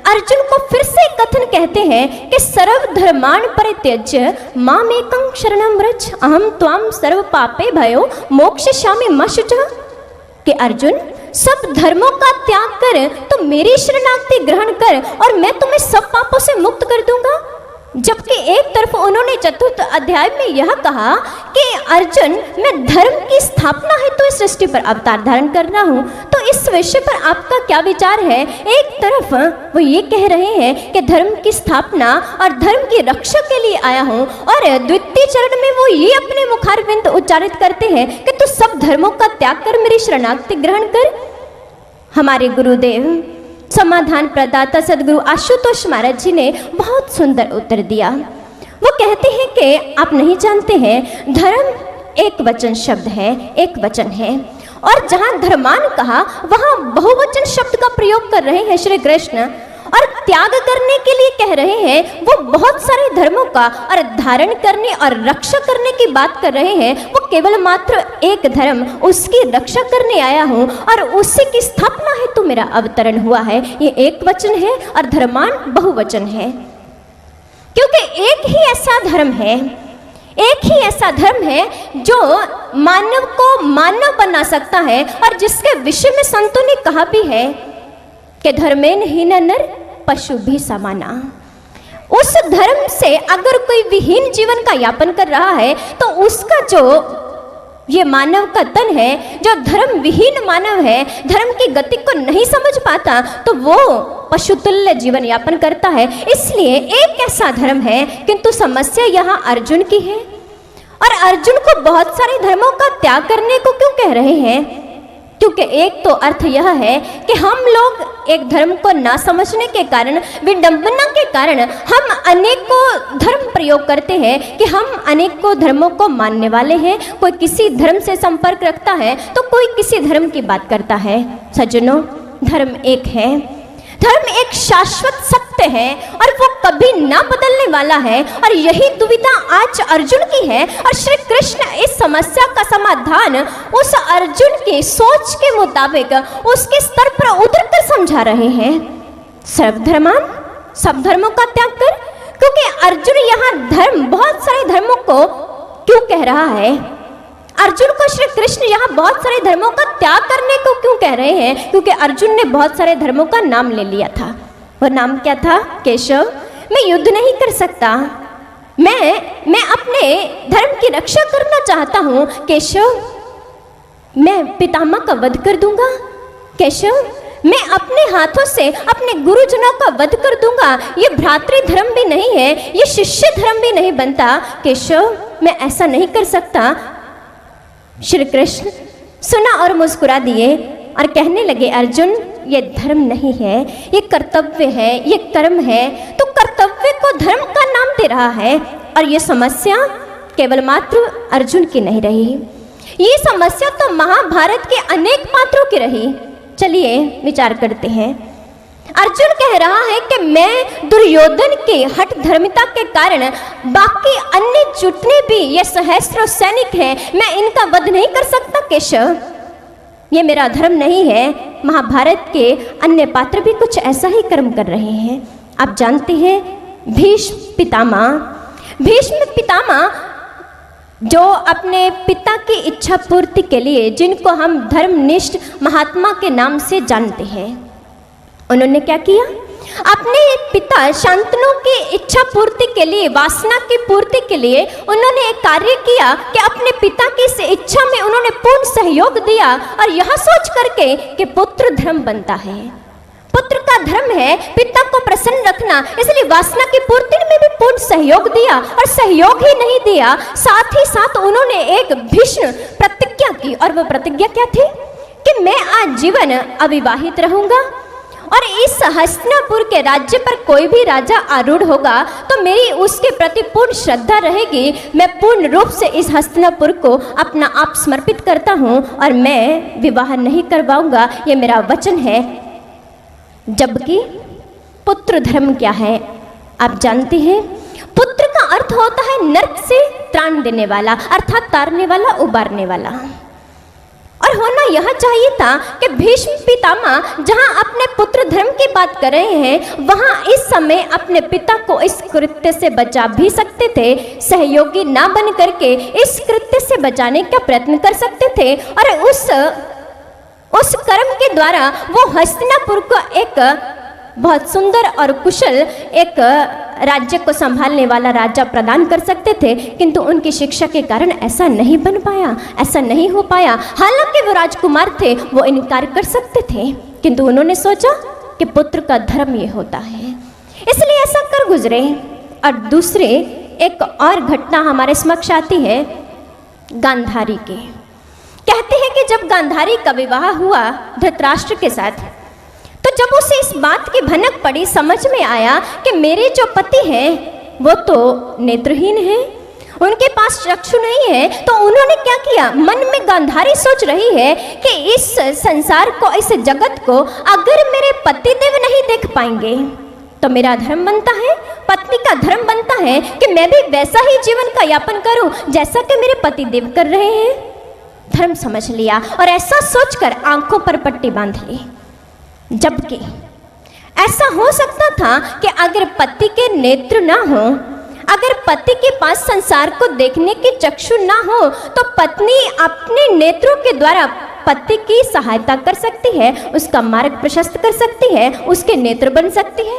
अर्जुन को फिर से कथन कहते हैं कि सर्व धर्मान् परित्यज्य मामेकं शरणं व्रज अहम त्वां सर्व पापे भयो मोक्षयिष्यामि मा शुचः। कि अर्जुन, सब धर्मों का त्याग कर तो मेरी शरणागति ग्रहण कर और मैं तुम्हें सब पापों से मुक्त कर दूंगा। जबकि एक तरफ उन्होंने 4th अध्याय में यह कहा कि अर्जुन, मैं धर्म की स्थापना है तो इस सृष्टि पर अवतार धारण कर रहा हूँ। तो इस विषय पर आपका क्या विचार है? एक तरफ वो ये कह रहे हैं कि धर्म की स्थापना और धर्म की रक्षा के लिए आया हूँ, और द्वितीय चरण में वो ये अपने मुखारविंद उच्चारित करते हैं कि तू सब धर्मों का त्याग कर मेरी शरणागति ग्रहण कर। हमारे गुरुदेव समाधान प्रदाता सदगुरु आशुतोष महाराज जी ने बहुत सुंदर उत्तर दिया। वो कहते हैं कि आप नहीं जानते हैं, धर्म एक वचन शब्द है, एक वचन है, और जहाँ धर्मान कहा वहाँ बहुवचन शब्द का प्रयोग कर रहे हैं श्री कृष्ण, और त्याग करने के लिए कह रहे हैं वो बहुत सारे धर्मों का, और धारण करने और रक्षा करने की बात कर रहे हैं वो केवल मात्र एक धर्म, उसकी रक्षा करने आया हूँ और उसी की स्थापना है तो मेरा अवतरण हुआ है। ये एक वचन है और धर्मान बहुवचन है, क्योंकि एक ही ऐसा धर्म है, एक ही ऐसा धर्म है जो मानव को मानव बना सकता है, और जिसके विषय में संतों ने कहा भी है कि धर्मेन हीन नर पशु भी समाना। उस धर्म से अगर कोई विहीन जीवन का यापन कर रहा है तो उसका जो ये मानव का तन है, जो धर्म विहीन मानव है, धर्म की गति को नहीं समझ पाता, तो वो पशुतुल्य जीवन यापन करता है। इसलिए एक ऐसा धर्म है, किंतु समस्या यहाँ अर्जुन की है। और अर्जुन को बहुत सारे धर्मों का त्याग करने को क्यों कह रहे हैं? क्योंकि एक तो अर्थ यह है कि हम लोग एक धर्म को ना समझने के कारण, विडंबना के कारण हम अनेकों धर्म प्रयोग करते हैं कि हम अनेकों धर्मों को मानने वाले हैं। कोई किसी धर्म से संपर्क रखता है तो कोई किसी धर्म की बात करता है। सज्जनों, धर्म एक है, धर्म एक शाश्वत सत्य है और वो कभी ना बदलने वाला है। और यही दुविधा आज अर्जुन की है, और श्री कृष्ण इस समस्या का समाधान उस अर्जुन की सोच के मुताबिक उसके स्तर पर उतर कर समझा रहे हैं। सर्वधर्मान, सब धर्मों का त्याग कर, क्योंकि अर्जुन यहाँ धर्म, बहुत सारे धर्मों को क्यों कह रहा है? अर्जुन को श्री कृष्ण यहाँ बहुत सारे धर्मों का त्याग करने को क्यों कह रहे हैं? क्योंकि अर्जुन ने बहुत सारे धर्मों का नाम ले लिया था। वो नाम क्या था? केशव, मैं युद्ध नहीं कर सकता, मैं अपने धर्म की रक्षा करना चाहता हूँ। केशव, मैं पितामह का वध कर दूंगा। केशव, मैं अपने हाथों से अपने गुरुजनों का वध कर दूंगा। ये भ्रातृ धर्म भी नहीं है, ये शिष्य धर्म भी नहीं बनता। केशव, मैं ऐसा नहीं कर सकता। श्री कृष्ण सुना और मुस्कुरा दिए और कहने लगे, अर्जुन, ये धर्म नहीं है, ये कर्तव्य है, ये कर्म है। तो कर्तव्य को धर्म का नाम दे रहा है। और ये समस्या केवल मात्र अर्जुन की नहीं रही, ये समस्या तो महाभारत के अनेक पात्रों की रही। चलिए विचार करते हैं। अर्जुन कह रहा है कि मैं दुर्योधन के हठ धर्मिता के कारण बाकी अन्य जितने भी ये सहस्त्रों सैनिक हैं, मैं इनका वध नहीं कर सकता। केशव, ये मेरा धर्म नहीं है। महाभारत के अन्य पात्र भी कुछ ऐसा ही कर्म कर रहे हैं। आप जानते हैं भीष्म पितामह जो अपने पिता की इच्छा पूर्ति के लिए, जिनको हम धर्मनिष्ठ महात्मा के नाम से जानते हैं, उन्होंने क्या किया? अपने पिता शांतनु की इच्छा पूर्ति के लिए, वासना की पूर्ति के लिए उन्होंने एक कार्य किया कि अपने पिता की इस इच्छा में उन्होंने पूर्ण सहयोग दिया। और यह सोच करके कि पुत्र धर्म बनता है, पुत्र का धर्म है पिता को प्रसन्न रखना, इसलिए वासना की पूर्ति में भी पूर्ण सहयोग दिया। और सहयोग ही नहीं दिया, साथ ही साथ उन्होंने एक भीष्म प्रतिज्ञा की। और वह प्रतिज्ञा क्या थी? कि मैं आजीवन अविवाहित रहूंगा और इस हस्तिनापुर के राज्य पर कोई भी राजा आरूढ़ होगा तो मेरी उसके प्रति पूर्ण श्रद्धा रहेगी। मैं पूर्ण रूप से इस हस्तिनापुर को अपना आप समर्पित करता हूँ और मैं विवाह नहीं करवाऊंगा, ये मेरा वचन है। जबकि पुत्र धर्म क्या है आप जानते हैं? पुत्र का अर्थ होता है नरक से त्राण देने वाला, अर्थात तारने वाला, उबारने वाला। और होना यह चाहिए था कि भीष्म पितामह जहां अपने पुत्र धर्म की बात कर रहे हैं, वहां इस समय अपने पिता को इस कृत्य से बचा भी सकते थे, सहयोगी ना बन करके इस कृत्य से बचाने का प्रयत्न कर सकते थे। और उस कर्म के द्वारा वो हस्तिनापुर को एक बहुत सुंदर और कुशल एक राज्य को संभालने वाला राजा प्रदान कर सकते थे। किंतु उनकी शिक्षा के कारण ऐसा नहीं बन पाया, ऐसा नहीं हो पाया। हालांकि वो राजकुमार थे, वो इनकार कर सकते थे, किंतु उन्होंने सोचा कि पुत्र का धर्म ये होता है, इसलिए ऐसा कर गुजरे। और दूसरे एक और घटना हमारे समक्ष आती है गांधारी की। कहते हैं कि जब गांधारी का विवाह हुआ धृतराष्ट्र के साथ, तो जब उसे इस बात की भनक पड़ी, समझ में आया कि मेरे जो पति हैं वो तो नेत्रहीन हैं, उनके पास चक्षु नहीं है, तो उन्होंने क्या किया? मन में गांधारी सोच रही है कि इस संसार को, इस जगत को अगर मेरे पतिदेव नहीं देख पाएंगे तो मेरा धर्म बनता है, पत्नी का धर्म बनता है कि मैं भी वैसा ही जीवन का यापन करूं जैसा कि मेरे पतिदेव कर रहे हैं। धर्म समझ लिया और ऐसा सोचकर आंखों पर पट्टी बांध ली। जबकि ऐसा हो सकता था कि अगर पति के नेत्र ना हो, अगर पति के पास संसार को देखने की चक्षु ना हो, तो पत्नी अपने नेत्रों के द्वारा पति की सहायता कर सकती है, उसका मार्ग प्रशस्त कर सकती है, उसके नेत्र बन सकती है।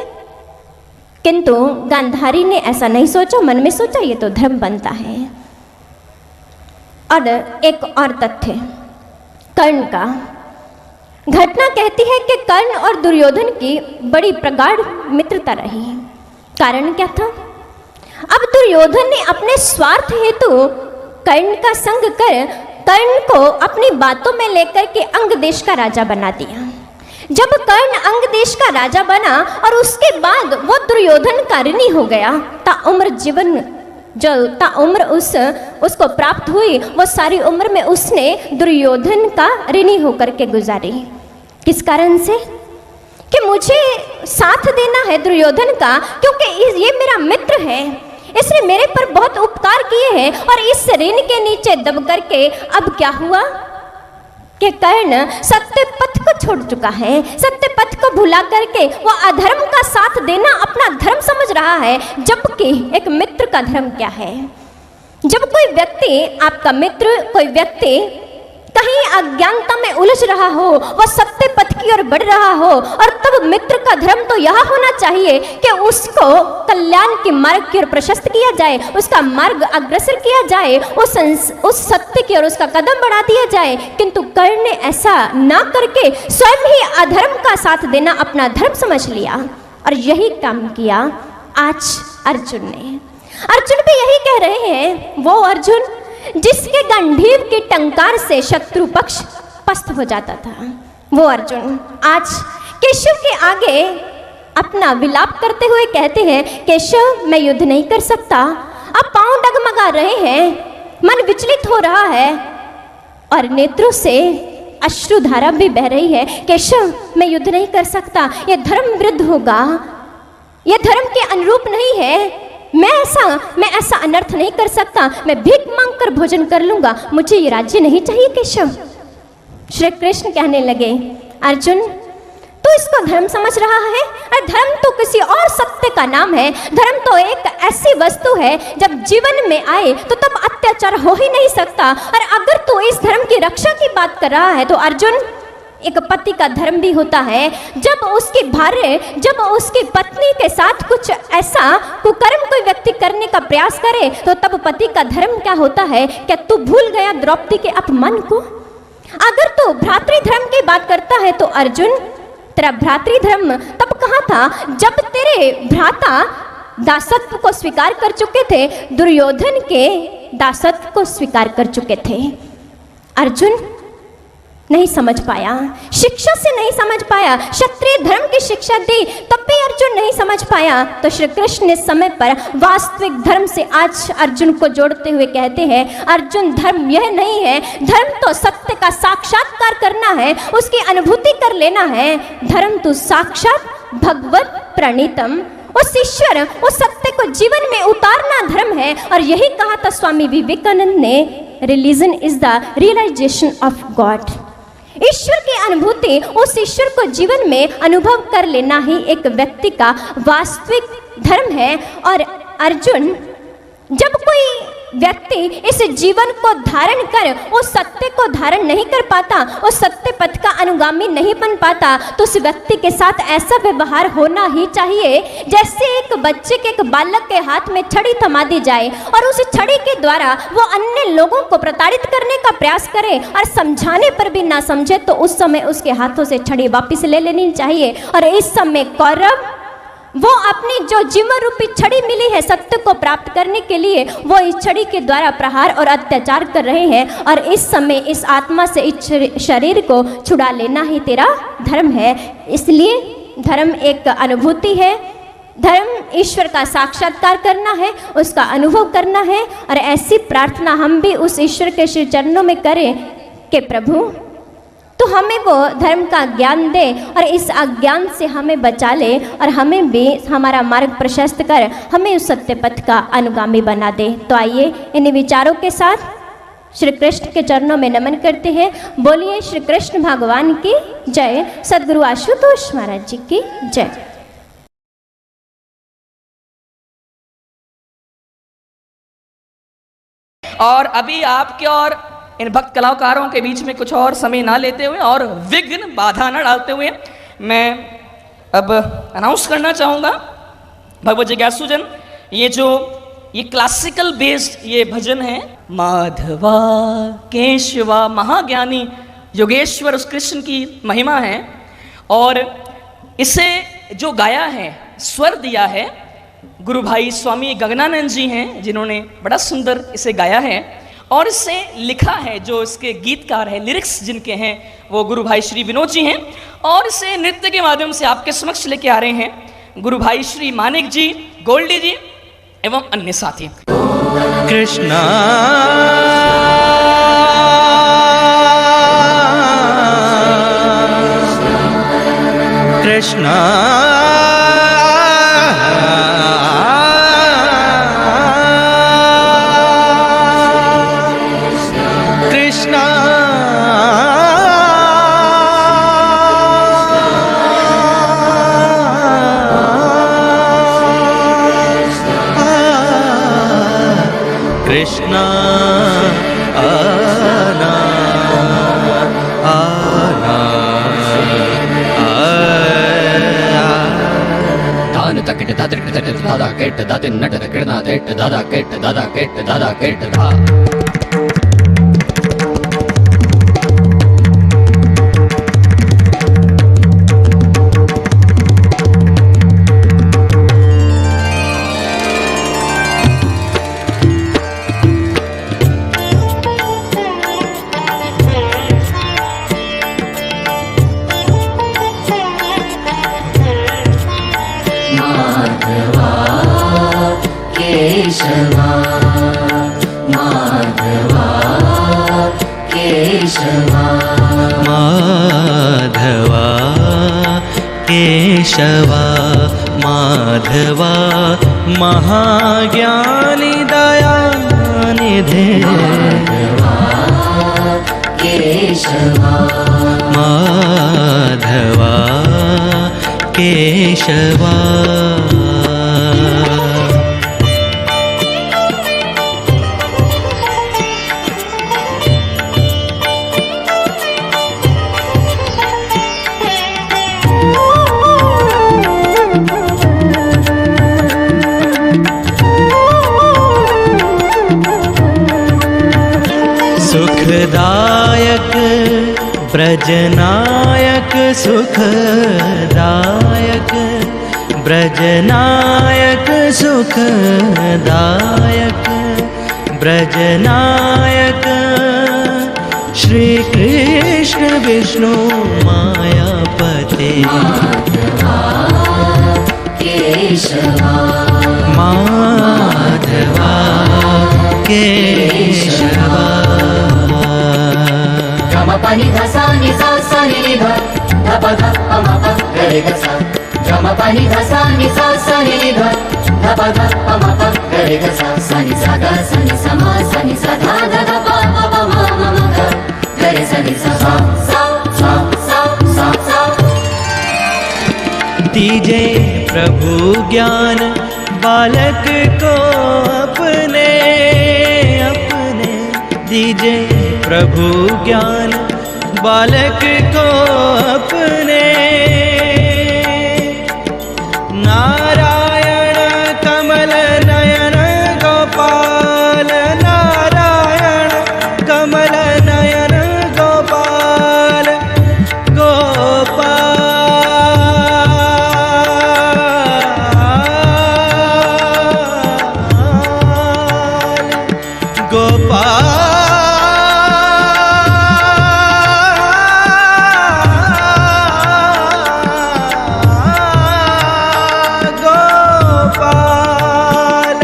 किंतु गांधारी ने ऐसा नहीं सोचा, मन में सोचा ये तो धर्म बनता है। और एक और तथ्य कर्ण का। घटना कहती है कि कर्ण और दुर्योधन की बड़ी प्रगाढ़ मित्रता रही। कारण क्या था? अब दुर्योधन ने अपने स्वार्थ हेतु कर्ण का संग कर कर्ण को अपनी बातों में लेकर के अंग देश का राजा बना दिया। जब कर्ण अंग देश का राजा बना और उसके बाद वो दुर्योधन का ऋणी हो गया, ताउम्र जीवन जो ताउम्र उसको प्राप्त हुई, वो सारी उम्र में उसने दुर्योधन का ऋणी होकर के गुजारी। किस कारण से? कि मुझे साथ देना है दुर्योधन का, क्योंकि ये मेरा मित्र है, इसने मेरे पर बहुत उपकार किए हैं। और इस ऋण के नीचे दब करके अब क्या हुआ कि कर्ण सत्य पथ को छोड़ चुका है, सत्य पथ को भुला करके वो अधर्म का साथ देना अपना धर्म समझ रहा है। जबकि एक मित्र का धर्म क्या है? जब कोई व्यक्ति, आपका मित्र, कोई व्यक्ति कहीं अज्ञानता में उलझ रहा हो, वह सत्य पथ की ओर बढ़ रहा हो, और तब मित्र का धर्म तो यह होना चाहिए कि उसको कल्याण के मार्ग की ओर प्रशस्त किया जाए, उसका मार्ग अग्रसर किया जाए, उस सत्य की ओर उसका कदम बढ़ा दिया जाए। किंतु कर्ण ने ऐसा ना करके स्वयं ही अधर्म का साथ देना अपना धर्म समझ लिया, और यही काम किया आज अर्जुन ने। अर्जुन भी यही कह रहे हैं, वो अर्जुन जिसके गंभीर के टंकार से शत्रु पक्ष पस्त हो जाता था, वो अर्जुन आज केशव के आगे अपना विलाप करते हुए कहते हैं, केशव मैं युद्ध नहीं कर सकता। अब पांव डगमगा रहे हैं, मन विचलित हो रहा है और नेत्रों से अश्रुधारा भी बह रही है। केशव मैं युद्ध नहीं कर सकता, यह धर्म विरुद्ध होगा, यह धर्म के अनुरूप नहीं है। मैं ऐसा अनर्थ नहीं कर सकता, मैं भीख मांग कर भोजन कर लूंगा, मुझे ये राज्य नहीं चाहिए केशव। श्री कृष्ण कहने लगे, अर्जुन तू इसको धर्म समझ रहा है? अरे धर्म तो किसी और सत्य का नाम है। धर्म तो एक ऐसी वस्तु है जब जीवन में आए तो तब अत्याचार हो ही नहीं सकता। और अगर तू इस धर्म की रक्षा की बात कर रहा है तो अर्जुन, एक पति का धर्म भी होता है, जब उसकी भार्य, जब उसकी पत्नी के साथ कुछ ऐसा कुकर्म कोई व्यक्ति करने का प्रयास करे तो तब पति का धर्म क्या होता है? क्या तू भूल गया द्रौपदी के अपमान को? अगर तू भ्रातृधर्म की बात करता है तो अर्जुन, तेरा भ्रातृधर्म तब कहाँ था जब तेरे भ्राता दासत्व को स्वीकार कर चुके थे, दुर्योधन के दासत्व को स्वीकार कर चुके थे। अर्जुन नहीं समझ पाया, शिक्षा से नहीं समझ पाया, क्षत्रिय धर्म की शिक्षा दी तब भी अर्जुन नहीं समझ पाया। तो श्री कृष्ण ने समय पर वास्तविक धर्म से आज अर्जुन को जोड़ते हुए कहते हैं, अर्जुन धर्म यह नहीं है, धर्म तो सत्य का साक्षात्कार करना है, उसकी अनुभूति कर लेना है। धर्म तो साक्षात भगवत प्रणीतम, उस ईश्वर, उस सत्य को जीवन में उतारना धर्म है। और यही कहा था स्वामी विवेकानंद ने, religion is the realization of god. ईश्वर की अनुभूति, उस ईश्वर को जीवन में अनुभव कर लेना ही एक व्यक्ति का वास्तविक धर्म है। और अर्जुन, जब कोई व्यक्ति इस जीवन को धारण कर उस सत्य को धारण नहीं कर पाता, उस सत्य पथ का अनुगामी नहीं बन पाता, तो उस व्यक्ति के साथ ऐसा व्यवहार होना ही चाहिए जैसे एक बच्चे के, एक बालक के हाथ में छड़ी थमा दी जाए और उस छड़ी के द्वारा वो अन्य लोगों को प्रताड़ित करने का प्रयास करे और समझाने पर भी ना समझे तो उस समय उसके हाथों से छड़ी वापस ले लेनी चाहिए। और इस समय कौरव, वो अपनी जो जीवन रूपी छड़ी मिली है सत्य को प्राप्त करने के लिए, वो इस छड़ी के द्वारा प्रहार और अत्याचार कर रहे हैं। और इस समय इस आत्मा से, इस शरीर को छुड़ा लेना ही तेरा धर्म है। इसलिए धर्म एक अनुभूति है, धर्म ईश्वर का साक्षात्कार करना है, उसका अनुभव करना है। और ऐसी प्रार्थना हम भी उस ईश्वर के श्री चरणों में करें कि प्रभु तो हमें वो धर्म का ज्ञान दे और इस अज्ञान से हमें बचा ले और हमें भी हमारा मार्ग प्रशस्त कर, हमें उस सत्य पथ का अनुगामी बना दे। तो आइए इन विचारों के साथ श्री कृष्ण के चरणों में नमन करते हैं। बोलिए श्री कृष्ण भगवान की जय, सद्गुरु आशुतोष महाराज जी की जय। और अभी आपके और इन भक्त कलाकारों के बीच में कुछ और समय ना लेते हुए और विघ्न बाधा न डालते हुए मैं अब अनाउंस करना चाहूँगा, भगवत जिज्ञासुजन, ये क्लासिकल बेस्ड ये भजन है, माधवा केशवा महाज्ञानी योगेश्वर, उस कृष्ण की महिमा है। और इसे जो गाया है, स्वर दिया है, गुरु भाई स्वामी गगनानंद जी हैं जिन्होंने बड़ा सुंदर इसे गाया है। और इसे लिखा है, जो इसके गीतकार हैं, लिरिक्स जिनके हैं, वो गुरु भाई श्री विनोद जी हैं। और इसे नृत्य के माध्यम से आपके समक्ष लेके आ रहे हैं गुरु भाई श्री मानिक जी, गोल्डी जी एवं अन्य साथी। कृष्णा कृष्णा केट दादा केट दातिन नट किड़ना देट दादा केट दादा केट दा। केशवा माधवा केशवा माधवा केशवा माधवा महाज्ञानी दयानिधे केशवा माधवा केशवा सुखदायक ब्रजनायक सुखदायक ब्रजनायक सुखदायक ब्रजनायक श्री कृष्ण विष्णु मायापते केशवा माधवा केशवा गमपनि धसा नि सा सा नि नि ध ध प ध प म प ग रे ग सा गमपनि धसा नि सा सा नि नि ध ध प ध प म प ग रे ग सा सा नि सा ग सा नि सा म सा नि सा ध ध ध प म प म म म ग ग रे सा नि सा सा सा सा सा सा सा। दीजे प्रभु ज्ञान बालक को अपने अपने दीजे प्रभु ज्ञान बालक को अपने नारायण कमल नयन गोपाल नारायण कमल नयन गोपाल गोपाल गोपाल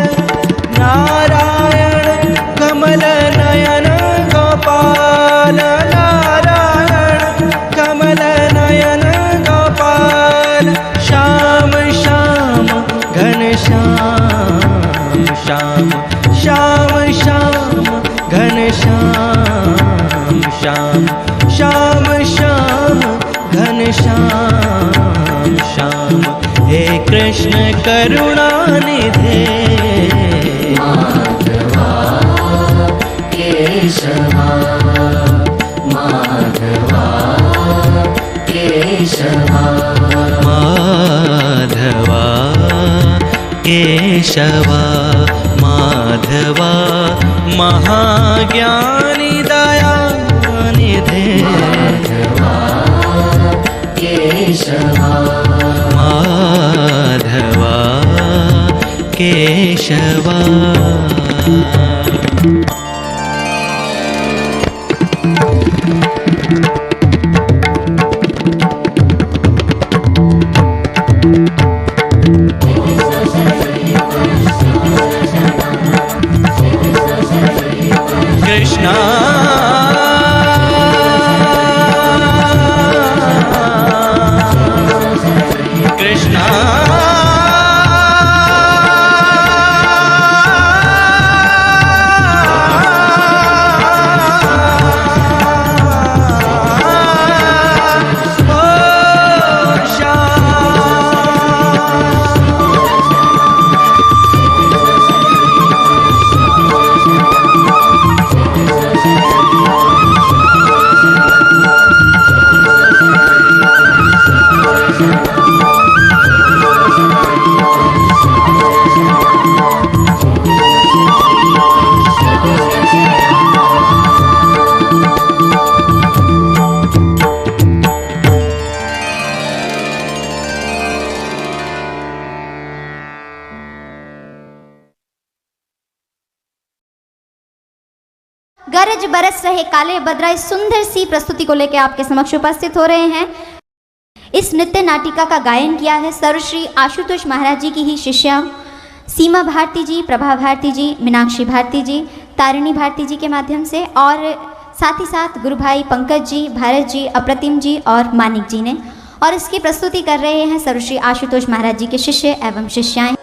नारायण कमल नयन गोपाल नारायण कमल नयन गोपाल श्याम श्याम घन श्याम श्याम श्याम श्याम घन श्याम श्याम श्याम श्याम घन श्याम श्याम हे कृष्ण करुणा निधे माधवा केशवा माधवा केशवा माधवा केशवा माधवा महाज्ञानी दयानिधे केशवा माधवा केशवा। कृष्णा कृष्णा गज बरस रहे काले बदरा इस सुंदर सी प्रस्तुति को लेकर आपके समक्ष उपस्थित हो रहे हैं। इस नृत्य नाटिका का गायन किया है सर्वश्री आशुतोष महाराज जी की ही शिष्या सीमा भारती जी, प्रभा भारती जी, मीनाक्षी भारती जी, तारिणी भारती जी के माध्यम से, और साथ ही साथ गुरु भाई पंकज जी, भारत जी, अप्रतिम जी और मानिक जी ने। और इसकी प्रस्तुति कर रहे हैं सर्वश्री आशुतोष महाराज जी के शिष्य एवं शिष्याएं।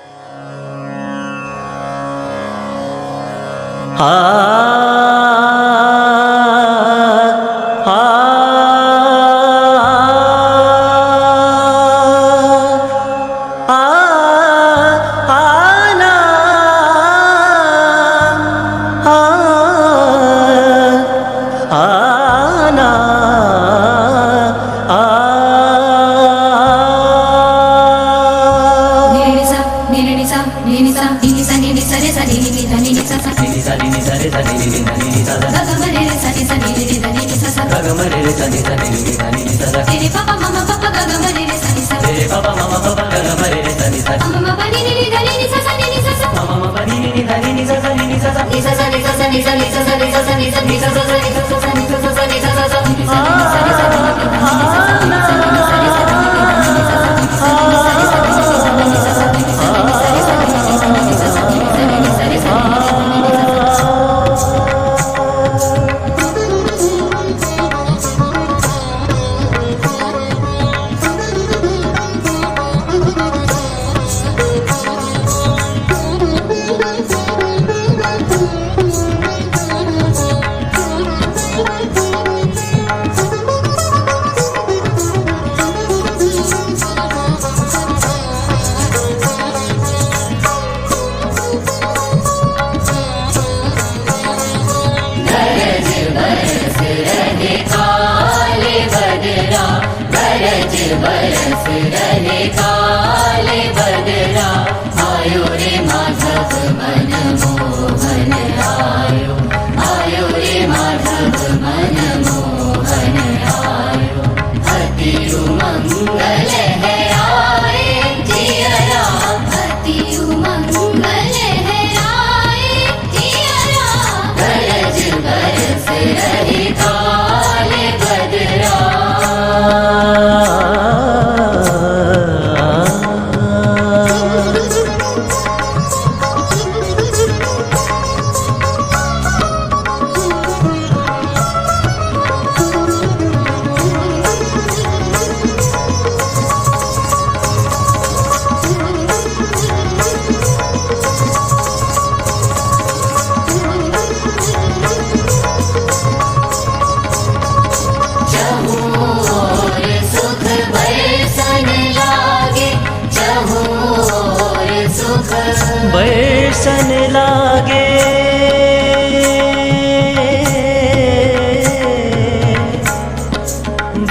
बरसन लागे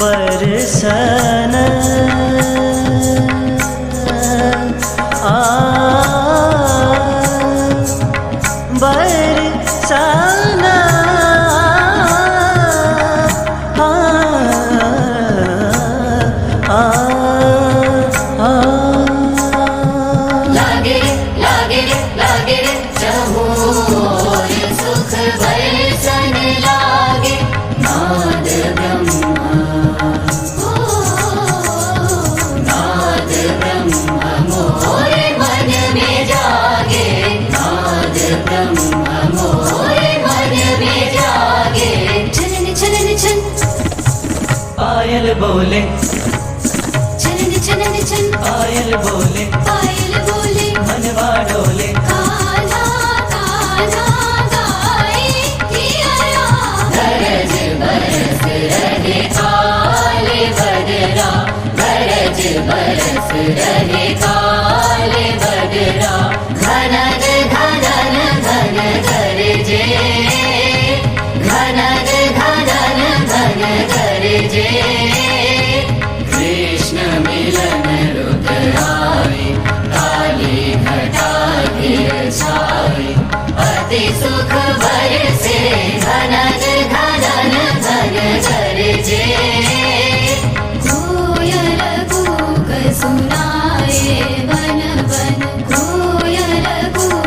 बरसन बरसन पायल बोले छनन छनन छन पायल बोले पायल बोले मनवा डोले काला काला गाए किया गरज बरस रहे काले बदरा गरज बरस रहे काले बदरा घनन घनन घन गरजे घनन घनन घन गरजे कृष्ण मिलन रुद्र आए काली घटा गिर छाए अति सुख बरसे घनन घनन घन गरजे कोयल कूक सुनाए बन बन कोयल कूक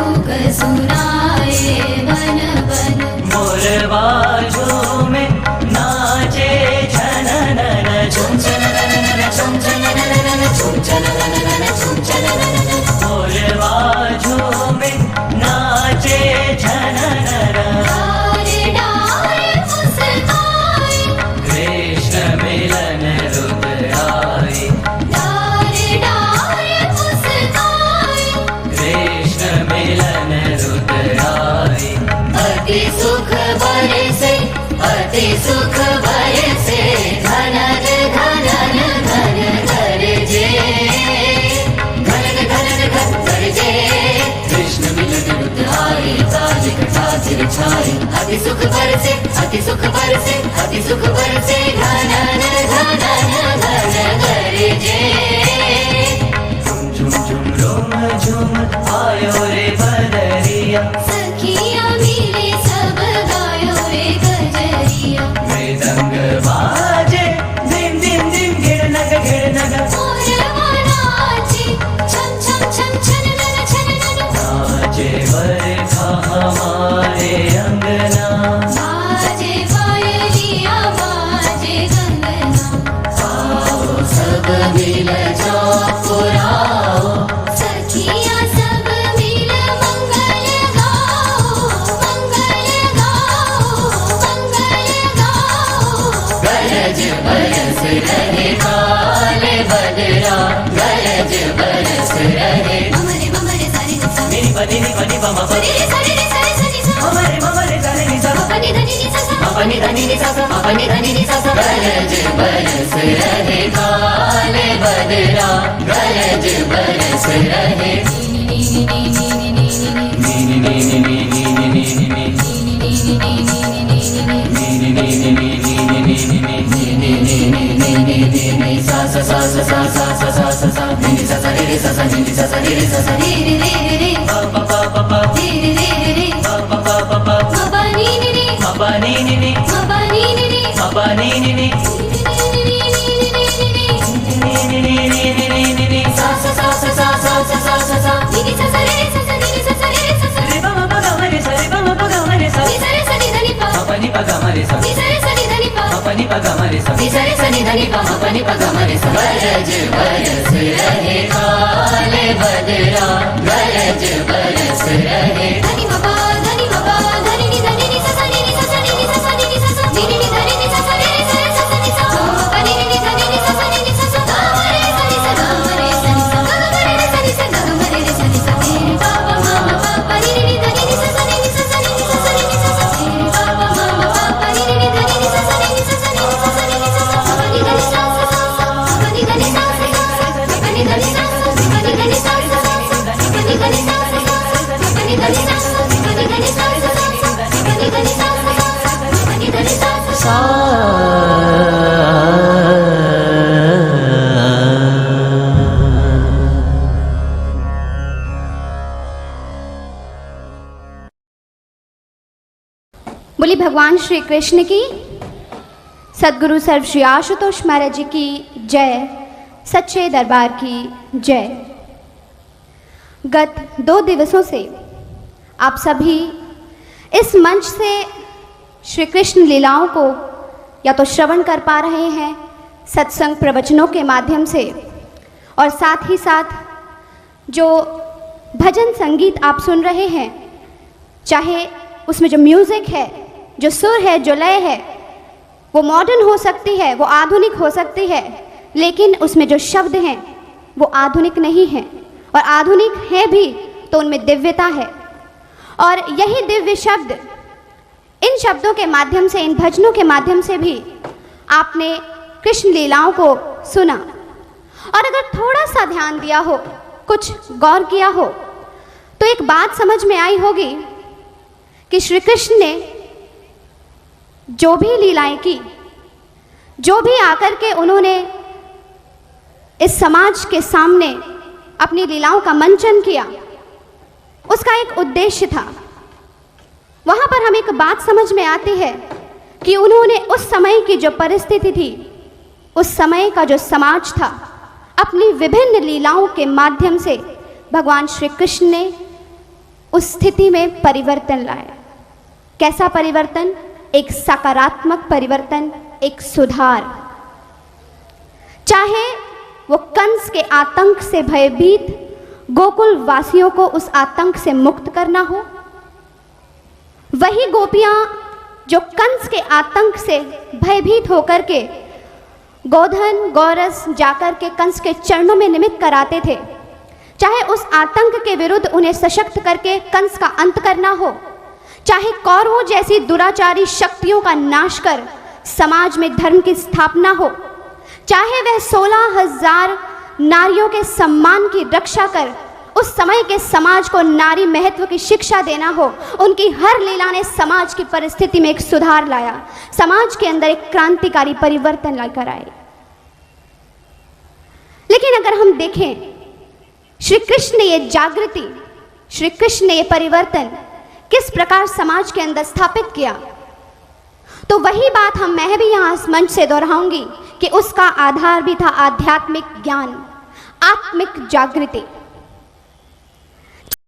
बरसे अति सुख बरसे अति सुख बरसे घनन घनन घन गरजे झुम झुम रोम झुम आयो रे बदरिया सखिया मिले सब गायो रे गजरिया मृदंग बाजे दिन दिन दिन गिड़नग मोरवा नाचे छम छम छम छननन छननन नाचे बरखा हमारे अंगना बाजे पायलिया बाजे कंगना आओ सब मिल जाओ पुराओ सखिया सब मिल मंगल गाओ मंगल गाओ मंगल गाओ गरज बरस रहे काले बदरा गरज बरस रहे ममरे ममरे सारे सा निनी पनी नि पनी पमा पनी रे सारे सनी सा ममरे ममरे सारे नि सा अपनी धनी नि सा अपनी धनी नि सा अपनी धनी नि सा गरज बरस रहे काले बदरा गरज बरस रहे नी नी नी नी नी नी नी सा सा सा सा सा सा सा सा सा सा नी सा सा रे सा सा नी सा सा रे सा सा रे रे रे पा पा पा पा पा रे रे रे पा पा पा पा पा बाबा नी नी नी बाबा नी नी नी बाबा नी नी नी बाबा नी नी नी सा सा सा सा सा सा सा सा सा सा नी सा सा रे सा सा नी सा सा रे सा सा रे पा पा गा रे सा रे पा पा गा रे सा नी सा रे सा नी धनी पा अपनी पा गा रे सा नी सा रे सा नी धनी पा अपनी पा गा रे सा नी सा रे सा नी धनी पा अपनी पा गा रे सा गरज बरस रहे काले बदरा गरज बरस रहे धनी बाबा धनी नी सा सा नी सा सा नी सा सा नी सा सा नी नी धनी नी सा सा रे सा रे सा सा नी सा बाबा नी नी धनी नी सा सा नी सा सा गा रे सा नी सा गा रे सा नी सा गा रे सा नी सा गा रे सा नी सा तेरे बाबा मामा पापा नी नी धनी नी सा सा नी सा सा नी सा सा नी सा सा तेरे बाबा मामा पापा नी नी धनी नी सा सा नी सा सा नी सा सा नी सा सा अपनी धनी सा सा अपनी धनी सा सा अपनी धनी सा सा अपनी धनी सा सा अपनी धनी सा सा अपनी धनी सा सा अपनी धनी सा सा अपनी धनी सा सा अपनी धनी सा सा बोली भगवान श्री कृष्ण की, सद्गुरु सर्व श्री आशुतोष महाराज जी की जय, सच्चे दरबार की जय। गत 2 दिवसों से आप सभी इस मंच से श्री कृष्ण लीलाओं को या तो श्रवण कर पा रहे हैं सत्संग प्रवचनों के माध्यम से, और साथ ही साथ जो भजन संगीत आप सुन रहे हैं, चाहे उसमें जो म्यूज़िक है, जो सुर है, जो लय है, वो मॉडर्न हो सकती है, वो आधुनिक हो सकती है, लेकिन उसमें जो शब्द हैं वो आधुनिक नहीं हैं, और आधुनिक है भी तो उनमें दिव्यता है। और यही दिव्य शब्द, इन शब्दों के माध्यम से, इन भजनों के माध्यम से भी आपने कृष्ण लीलाओं को सुना। और अगर थोड़ा सा ध्यान दिया हो, कुछ गौर किया हो, तो एक बात समझ में आई होगी कि श्री कृष्ण ने जो भी लीलाएं की, जो भी आकर के उन्होंने इस समाज के सामने अपनी लीलाओं का मंचन किया, उसका एक उद्देश्य था। वहाँ पर हमें एक बात समझ में आती है कि उन्होंने उस समय की जो परिस्थिति थी, उस समय का जो समाज था, अपनी विभिन्न लीलाओं के माध्यम से भगवान श्री कृष्ण ने उस स्थिति में परिवर्तन लाया। कैसा परिवर्तन? एक सकारात्मक परिवर्तन, एक सुधार। चाहे वो कंस के आतंक से भयभीत गोकुल वासियों को उस आतंक से मुक्त करना हो, वही गोपियां जो कंस के आतंक से भयभीत होकर के गोधन गौरस जाकर के कंस के चरणों में निमित्त कराते थे, चाहे उस आतंक के विरुद्ध उन्हें सशक्त करके कंस का अंत करना हो, चाहे कौरवों जैसी दुराचारी शक्तियों का नाश कर समाज में धर्म की स्थापना हो, चाहे वह 16,000 नारियों के सम्मान की रक्षा कर उस समय के समाज को नारी महत्व की शिक्षा देना हो, उनकी हर लीला ने समाज की परिस्थिति में एक सुधार लाया, समाज के अंदर एक क्रांतिकारी परिवर्तन लाकर आए। लेकिन अगर हम देखें श्री कृष्ण ने ये जागृति, श्री कृष्ण ने ये परिवर्तन किस प्रकार समाज के अंदर स्थापित किया, तो वही बात मैं भी यहाँ इस मंच से दोहराऊंगी कि उसका आधार भी था आध्यात्मिक ज्ञान, आत्मिक जागृति।